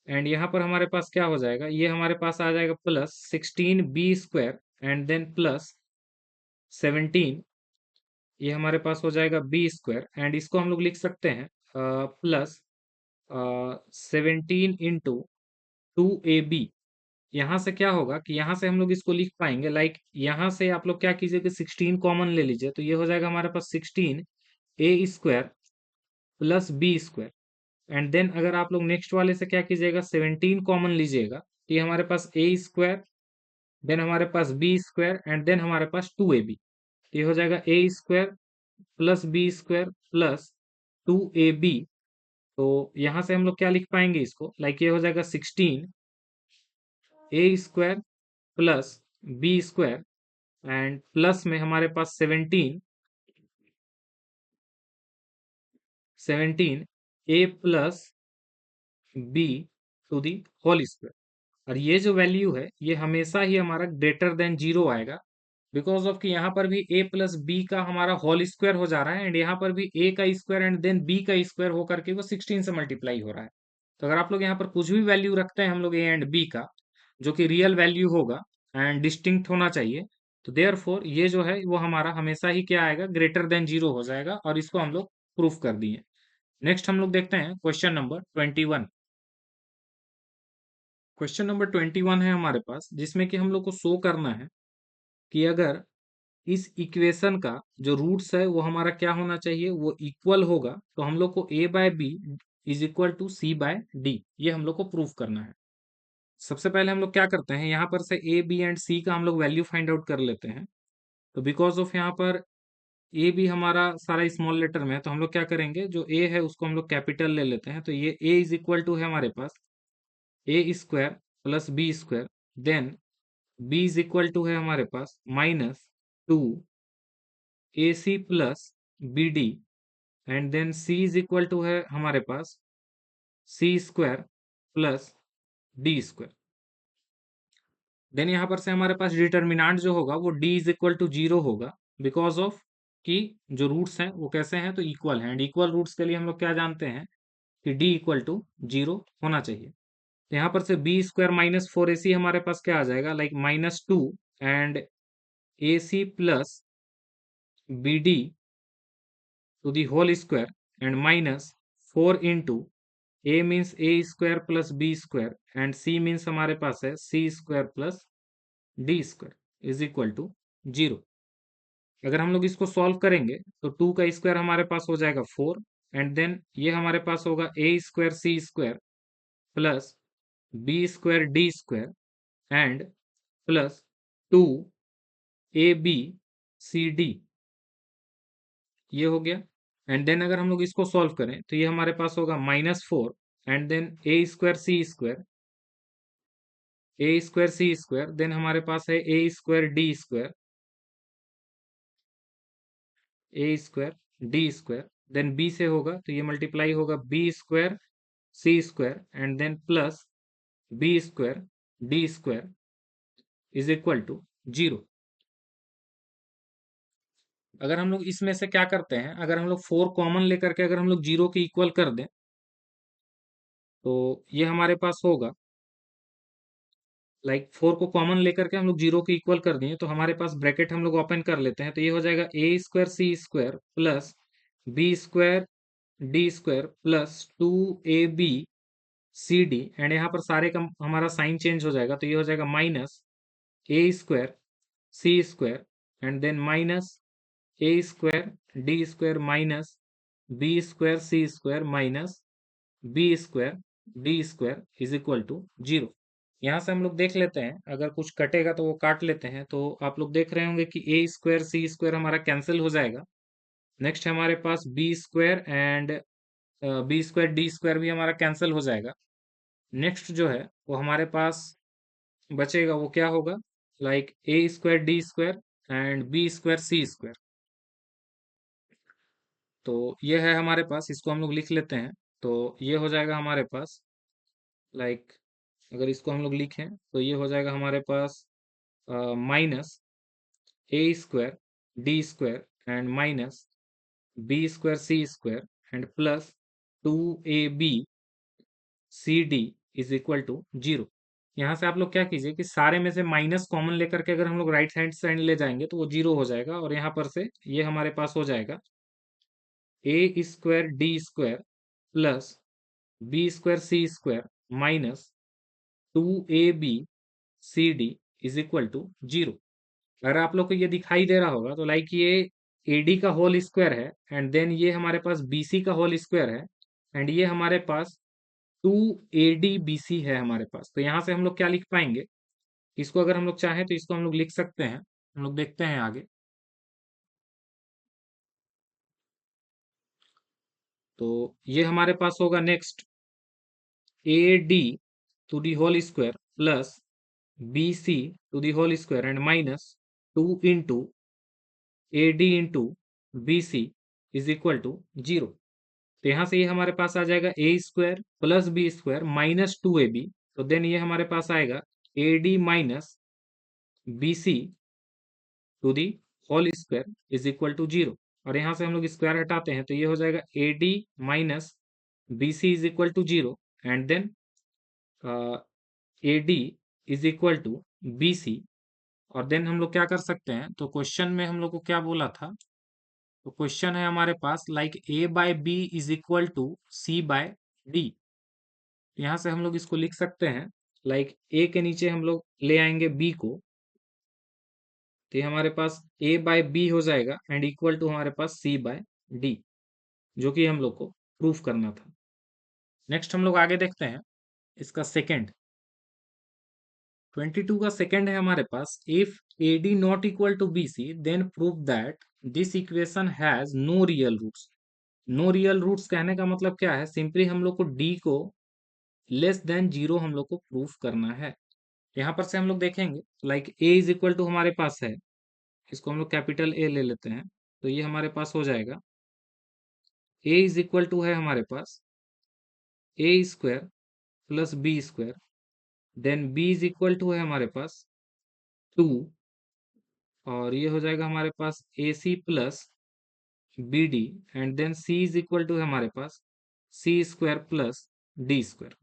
and यहाँ पर हमारे पास क्या हो जाएगा, ये हमारे पास आ जाएगा plus 16b square and then plus 17, ये हमारे पास हो जाएगा बी स्क्वायर एंड इसको हम लोग लिख सकते हैं प्लस 17 इंटू 2ab। यहाँ से क्या होगा कि यहाँ से हम लोग इसको लिख पाएंगे लाइक यहाँ से आप लोग क्या कीजिए कि 16 कॉमन ले लीजिए, तो ये हो जाएगा हमारे पास 16a square plus B square and then अगर आप लोग नेक्स्ट वाले से क्या कीजिएगा 17 कॉमन लीजिएगा, तो ये हमारे पास a स्क्वायर देन हमारे पास बी स्क्वायर एंड देन हमारे पास 2ab, तो ये हो जाएगा a square plus B square plus 2ab। तो यहाँ से हम लोग क्या लिख पाएंगे इसको लाइक ये हो जाएगा 16a square plus B square and plus में हमारे पास 17 a plus B to the whole square. और ये जो वैल्यू है ये हमेशा ही हमारा ग्रेटर देन 0 आएगा बिकॉज ऑफ कि यहाँ पर भी a प्लस बी का हमारा होल स्क्वायर हो जा रहा है एंड यहाँ पर भी a का स्क्वायर एंड देन b का स्क्वायर होकर के वो 16 से मल्टीप्लाई हो रहा है। तो अगर आप लोग यहाँ पर कुछ भी वैल्यू रखते हैं हम लोग a एंड b का जो कि रियल वैल्यू होगा एंड डिस्टिंक्ट होना चाहिए, तो देयरफॉर ये जो है वो हमारा हमेशा ही क्या आएगा ग्रेटर देन 0 हो जाएगा और इसको हम लोग प्रूफ कर दिए। नेक्स्ट हम लोग देखते हैं क्वेश्चन नंबर 21। क्वेश्चन नंबर 21 है हमारे पास जिसमें कि हम लोग को शो करना है कि अगर इस इक्वेशन का जो रूट्स है वो हमारा क्या होना चाहिए, वो इक्वल होगा, तो हम लोग को a by B is equal to C by D, ये हम लोग को प्रूफ करना है। सबसे पहले हम लोग क्या करते हैं यहाँ पर से a b एंड c का हम लोग वैल्यू फाइंड आउट कर लेते हैं। तो बिकॉज ऑफ यहाँ पर a b हमारा सारा स्मॉल लेटर में है तो हम लोग क्या करेंगे जो a है उसको हम लोग कैपिटल ले लेते हैं, तो ये a इज इक्वल टू है हमारे पास a square plus B square then b is equal to है हमारे पास -2 AC plus BD, and then c is equal to है हमारे पास C square plus D square. Then यहाँ पर से हमारे पास डिटर्मिनांट जो होगा वो d इज इक्वल टू 0 होगा, बिकॉज ऑफ कि जो रूट्स हैं वो कैसे हैं, तो इक्वल हैं, एंड इक्वल रूट्स के लिए हम लोग क्या जानते हैं कि d इक्वल टू 0 होना चाहिए। तो यहाँ पर से बी स्क्वायर -4AC हमारे पास क्या आ जाएगा, like -2 and AC plus BD to the whole square and -4 into A means A square plus B square and C means हमारे पास है C square plus D square is equal to 0। अगर हम लोग इसको सॉल्व करेंगे तो 2 का स्क्वायर हमारे पास हो जाएगा 4, एंड देन ये हमारे पास होगा A square C square plus B square D square and plus 2 ABCD, ये हो गया। एंड देन अगर हम लोग इसको सॉल्व करें तो ये हमारे पास होगा -4 and then A square C square, A square C square, then हमारे पास है A square D square, A square D square, then B से होगा तो ये मल्टीप्लाई होगा B square C square and then plus B square D square is equal to 0। अगर हम लोग इसमें से क्या करते हैं, अगर हम लोग 4 कॉमन लेकर के अगर हम लोग 0 के इक्वल कर दें तो ये हमारे पास होगा, लाइक 4 को कॉमन लेकर के हम लोग 0 के इक्वल कर दिए तो हमारे पास ब्रैकेट हम लोग ओपन कर लेते हैं, तो ये हो जाएगा A square C square plus B square D square plus 2AB CD, and यहाँ पर सारे का हमारा साइन चेंज हो जाएगा, तो ये हो जाएगा -A square C square and then A square D square minus B square C square minus B square D square is equal to 0। यहाँ से हम लोग देख लेते हैं, अगर कुछ कटेगा तो वो काट लेते हैं, तो आप लोग देख रहे होंगे कि A स्क्वायर C स्क्वायर हमारा कैंसिल हो जाएगा। नेक्स्ट हमारे पास B square and B square D square भी हमारा कैंसिल हो जाएगा। नेक्स्ट जो है वो हमारे पास बचेगा वो क्या होगा, like A square D square and B square C square. तो ये है हमारे पास, इसको हम लोग लिख लेते हैं, तो ये हो जाएगा हमारे पास, लाइक अगर इसको हम लोग लिखें तो ये हो जाएगा हमारे पास -A square D square and minus B square C square and plus 2ABCD is equal to 0। यहाँ से आप लोग क्या कीजिए कि सारे में से माइनस कॉमन लेकर के अगर हम लोग राइट हैंड साइड ले जाएंगे तो वो 0 हो जाएगा, और यहाँ पर से ये हमारे पास हो जाएगा A square D square plus B square C square minus 2ABCD is equal to 0। अगर आप लोग को ये दिखाई दे रहा होगा तो लाइक ये AD का होल स्क्वायर है एंड देन ये हमारे पास BC का होल स्क्वायर है, एंड ये हमारे पास 2ADBC है हमारे पास। तो यहाँ से हम लोग क्या लिख पाएंगे, इसको अगर हम लोग चाहें तो इसको हम लोग लिख सकते हैं, हम लोग देखते हैं आगे। तो ये हमारे पास होगा next AD to the whole square plus BC to the whole square and minus 2 into AD into BC is equal to 0। तो यहाँ से ये हमारे पास आ जाएगा A square plus B square minus 2AB, तो देन ये हमारे पास आएगा AD minus BC to the whole square is equal to 0। और यहाँ से हम लोग स्क्वायर हटाते हैं तो ये हो जाएगा AD minus BC is equal to 0 and then AD is equal to BC। और देन हम लोग क्या कर सकते हैं, तो क्वेश्चन में हम लोग को क्या बोला था, तो क्वेश्चन है हमारे पास like A by B is equal to C by D. यहाँ से हम लोग इसको लिख सकते हैं, लाइक A के नीचे हम लोग ले आएंगे B को, तो ये हमारे पास A बाय बी हो जाएगा एंड इक्वल टू हमारे पास C बाय डी, जो कि हम लोग को प्रूफ करना था। नेक्स्ट हम लोग आगे देखते हैं इसका सेकेंड, 22 का सेकेंड है हमारे पास, if AD not equal to BC then prove that this equation has no real roots. No real roots कहने का मतलब क्या है, सिंपली हम लोग को D को लेस देन 0 हम लोग को प्रूफ करना है। यहाँ पर से हम लोग देखेंगे like A is equal to हमारे पास है, इसको हम लोग कैपिटल ए ले लेते हैं, तो ये हमारे पास हो जाएगा ए इज इक्वल टू है हमारे पास A square plus B square, then B is equal to है हमारे पास 2, और ये हो जाएगा हमारे पास A C plus B D, and then C is equal to है हमारे पास सी square plus D square.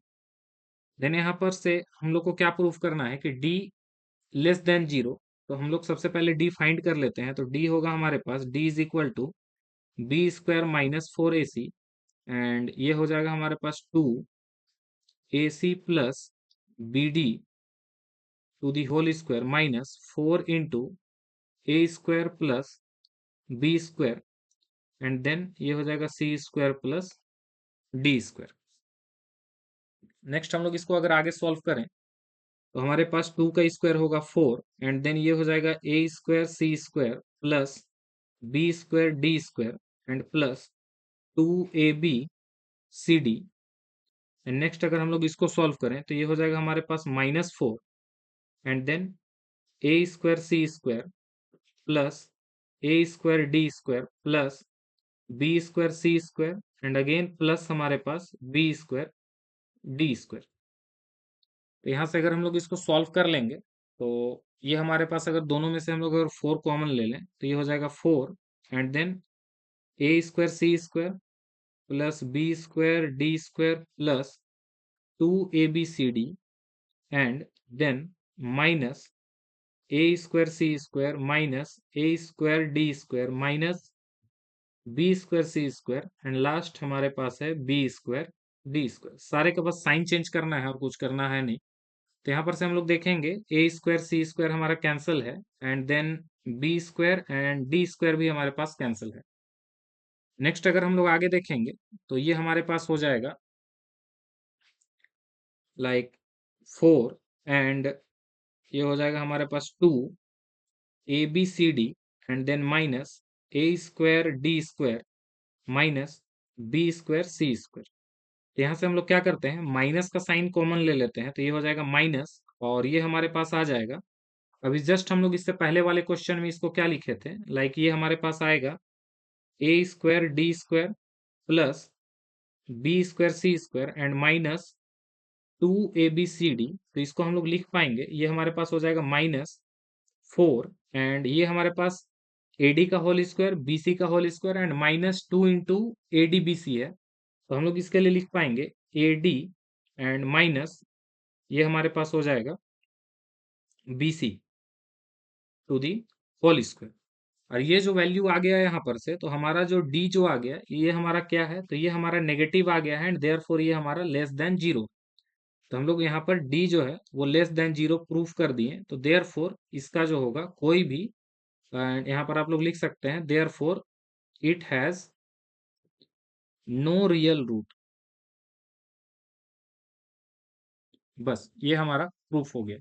Then यहाँ पर से हम लोग को क्या प्रूफ करना है कि डी लेस देन जीरो, तो हम लोग सबसे पहले डी फाइंड कर लेते हैं। तो डी होगा हमारे पास D is equal to B square minus 4ac, and ये हो जाएगा हमारे पास 2ac plus B D to the whole square minus 4 into A square plus B square, and then ये हो जाएगा C square plus D square. Next हम लोग इसको अगर आगे सॉल्व करें तो हमारे पास 2 का स्क्वायर होगा 4, एंड देन ये हो जाएगा A square C square plus B square D square, and plus 2ab C D. And next अगर हम लोग इसको सॉल्व करें तो ये हो जाएगा हमारे पास -4, and then A square C square plus A square D square plus B square C square, and again plus हमारे पास बी स्क्वायर डी स्क्वायर। तो यहाँ से अगर हम लोग इसको सॉल्व कर लेंगे तो ये हमारे पास अगर दोनों में से हम लोग अगर 4 कॉमन ले लें तो ये हो जाएगा 4, and then A square C square plus B square D square plus 2abcd, and then minus A square C square minus A square D square minus B square C square, and last हमारे पास है B square D square. सारे का बस sign change करना है और कुछ करना है नहीं। तो यहाँ पर से हम लोग देखेंगे ए स्क्वायर सी स्क्वायर हमारा कैंसिल है, and then B square and D square भी हमारे पास कैंसिल है। नेक्स्ट अगर हम लोग आगे देखेंगे तो ये हमारे पास हो जाएगा लाइक 4, एंड ये हो जाएगा हमारे पास 2abcd, and then minus A square D square minus B square C square. तो यहाँ से हम लोग क्या करते हैं, माइनस का साइन कॉमन ले लेते हैं, तो ये हो जाएगा माइनस, और ये हमारे पास आ जाएगा। अभी जस्ट हम लोग इससे पहले वाले क्वेश्चन में इसको क्या लिखे थे, लाइक ये हमारे पास आएगा A square D square plus B square C square and minus 2abcd। तो इसको हम लोग लिख पाएंगे, ये हमारे पास हो जाएगा -4, एंड ये हमारे पास एडी का होल स्क्वायर बीसी का होल स्क्वायर एंड -2 इंटू एडीबीसी है। तो हम लोग इसके लिए लिख पाएंगे ए डी एंड माइनस ये हमारे पास हो जाएगा B C to the whole square. और ये जो वैल्यू आ गया यहाँ पर से, तो हमारा जो डी जो आ गया ये हमारा क्या है, तो ये हमारा नेगेटिव आ गया है, एंड देयरफॉर ये हमारा लेस देन जीरो। तो हम लोग यहाँ पर डी जो है वो लेस देन जीरो प्रूफ कर दिए, तो देयरफॉर इसका जो होगा कोई भी, यहाँ पर आप लोग लिख सकते हैं therefore it has no real root. बस ये हमारा प्रूफ हो गया।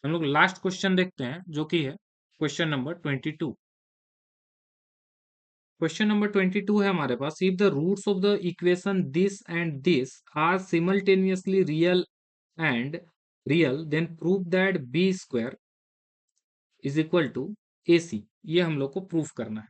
हम लोग लास्ट क्वेश्चन देखते हैं जो कि है क्वेश्चन नंबर 22। क्वेश्चन नंबर 22 है हमारे पास, if the roots of the equation this and this are simultaneously real and real, then prove that B square is equal to A C. ये हम लोग को प्रूफ करना है।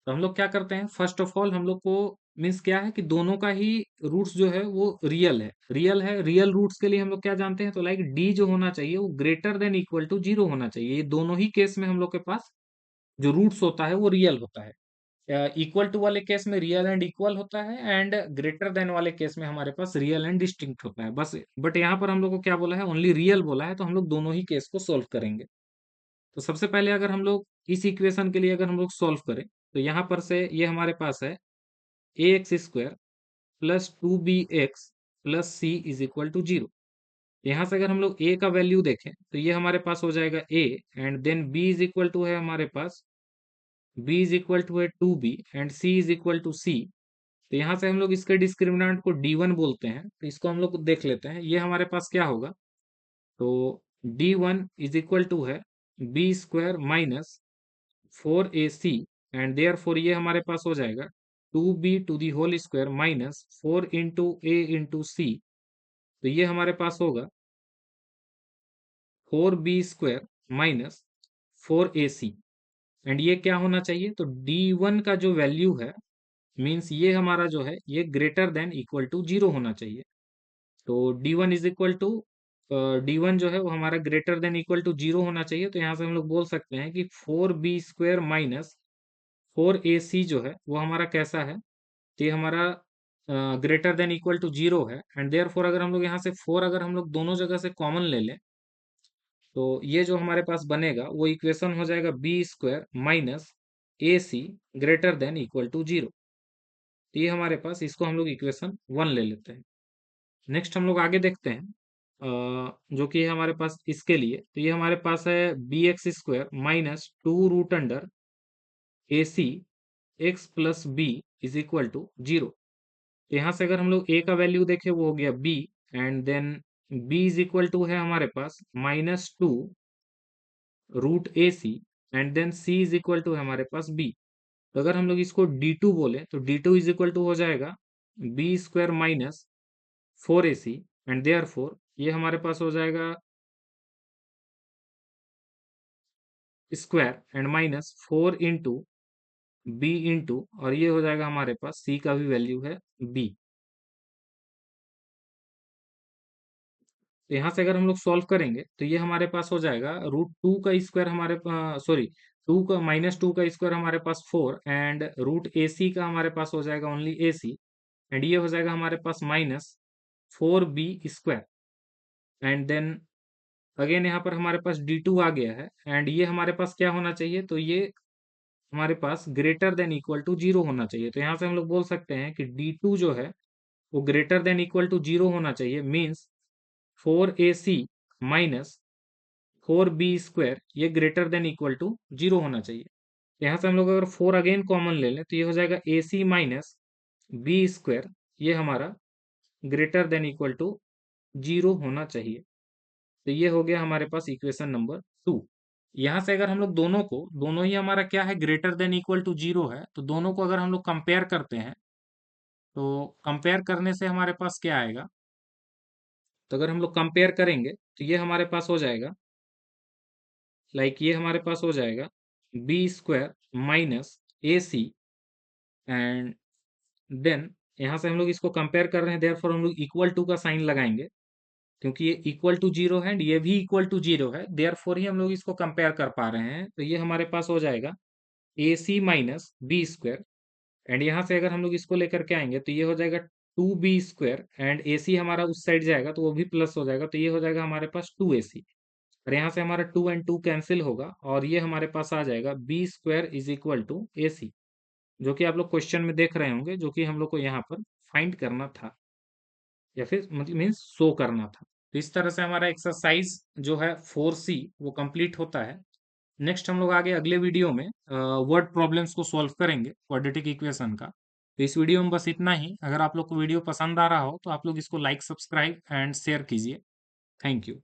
तो हम लोग क्या करते हैं, फर्स्ट ऑफ ऑल हम लोग को मीन्स क्या है कि दोनों का ही रूट्स जो है वो रियल है। रियल रूट्स के लिए हम लोग क्या जानते हैं, तो लाइक डी जो होना चाहिए वो greater than equal to zero होना चाहिए। ये दोनों ही केस में हम लोग के पास जो रूट्स होता है वो रियल होता है। इक्वल टू वाले केस में रियल एंड इक्वल होता है, एंड ग्रेटर देन वाले केस में हमारे पास रियल एंड डिस्टिंक्ट होता है बस। बट यहाँ पर हम लोग को क्या बोला है, ओनली रियल बोला है, तो हम लोग दोनों ही केस को सोल्व करेंगे। तो सबसे पहले अगर हम लोग इस इक्वेशन के लिए अगर हम लोग सोल्व करें तो यहाँ पर से ये हमारे पास है A x square plus 2bx plus C is equal to zero. यहाँ से अगर हम लोग ए का वैल्यू देखें तो ये हमारे पास हो जाएगा A, and then B is equal to है हमारे पास b इज इक्वल टू है 2b and c is equal to c। तो यहाँ से हम लोग इसके डिस्क्रिमिनेंट को d1 बोलते हैं, तो इसको हम लोग देख लेते हैं। ये हमारे पास क्या होगा, तो d1 इज इक्वल टू है B square minus 4ac, and therefore ये हमारे पास हो जाएगा 2b to the whole square minus 4 into A into C. तो ये हमारे पास होगा 4b² माइनस 4ac। एंड ये क्या होना चाहिए? तो D1 का जो वैल्यू है, मीन्स ये हमारा जो है ये ग्रेटर देन इक्वल टू 0 होना चाहिए। तो D1 is equal to D1 जो है वो हमारा ग्रेटर देन इक्वल टू 0 होना चाहिए। तो यहाँ से हम लोग बोल सकते हैं कि 4b² माइनस 4ac जो है वो हमारा कैसा है? तो ये हमारा ग्रेटर देन इक्वल टू 0 है। एंड देयर फोर अगर हम लोग यहाँ से 4 अगर हम लोग दोनों जगह से कॉमन ले लें, तो ये जो हमारे पास बनेगा वो इक्वेशन हो जाएगा b² minus ac greater than equal to 0। तो ये हमारे पास, इसको हम लोग इक्वेशन 1 ले लेते हैं। नेक्स्ट हम लोग आगे देखते हैं, जो कि है हमारे पास इसके लिए। तो ये हमारे पास है bx² माइनस 2√अंडर ac x plus b is equal to 0। तो यहाँ से अगर हम लोग a का वैल्यू देखें वो हो गया b, and then b is equal to है हमारे पास -2√ac, and then c is equal to है हमारे पास b। तो अगर हम लोग इसको d2 बोले तो d2 इज इक्वल टू हो जाएगा b² minus 4ac, and therefore ये हमारे पास हो जाएगा square and minus 4 into B into, और ये हो जाएगा हमारे पास c का भी वैल्यू है b। तो यहाँ से अगर हम लोग सॉल्व करेंगे तो ये हमारे पास हो जाएगा √2 का स्क्वायर हमारे पास, सॉरी, 2 का -2 का स्क्वायर हमारे पास 4, एंड √ac का हमारे पास हो जाएगा ओनली ac, एंड ये हो जाएगा हमारे पास -4b²। एंड देन अगेन यहाँ पर हमारे पास d2 आ गया है, एंड ये हमारे पास क्या होना चाहिए? तो ये हमारे पास ग्रेटर देन इक्वल टू 0 होना चाहिए। तो यहाँ से हम लोग बोल सकते हैं कि d2 जो है वो ग्रेटर देन इक्वल टू 0 होना चाहिए, मीन्स 4ac माइनस 4b² ये ग्रेटर देन इक्वल टू 0 होना चाहिए। यहाँ से हम लोग अगर 4 अगेन कॉमन ले लें तो ये हो जाएगा ac माइनस b², ये हमारा ग्रेटर देन इक्वल टू 0 होना चाहिए। तो ये हो गया हमारे पास इक्वेशन नंबर 2। यहाँ से अगर हम लोग दोनों को, दोनों ही हमारा क्या है, ग्रेटर देन इक्वल टू 0 है, तो दोनों को अगर हम लोग कंपेयर करते हैं तो कंपेयर करने से हमारे पास क्या आएगा? तो अगर हम लोग कंपेयर करेंगे तो ये हमारे पास हो जाएगा, ये हमारे पास हो जाएगा b² minus ac, and then यहाँ से हम लोग इसको कंपेयर कर रहे हैं, देयरफॉर हम लोग इक्वल टू का साइन लगाएंगे, क्योंकि ये इक्वल टू 0 है एंड ये भी इक्वल टू 0 है, देयरफॉर ही हम लोग इसको कंपेयर कर पा रहे हैं। तो ये हमारे पास हो जाएगा ac माइनस b², एंड यहाँ से अगर हम लोग इसको लेकर के आएंगे तो ये हो जाएगा 2b² एंड ac हमारा उस साइड जाएगा तो वो भी प्लस हो जाएगा, तो ये हो जाएगा हमारे पास 2ac। और यहाँ से हमारा 2 एंड 2 कैंसिल होगा और ये हमारे पास आ जाएगा b² is equal to ac, जो कि आप लोग क्वेश्चन में देख रहे होंगे, जो कि हम लोग को यहाँ पर फाइंड करना था, या फिर मतलब मीन्स शो करना था। तो इस तरह से हमारा एक्सरसाइज जो है 4c वो कंप्लीट होता है। नेक्स्ट हम लोग आगे अगले वीडियो में वर्ड प्रॉब्लम्स को सॉल्व करेंगे क्वाड्रेटिक इक्वेशन का। तो इस वीडियो में बस इतना ही। अगर आप लोग को वीडियो पसंद आ रहा हो तो आप लोग इसको लाइक, सब्सक्राइब एंड शेयर कीजिए। Thank you.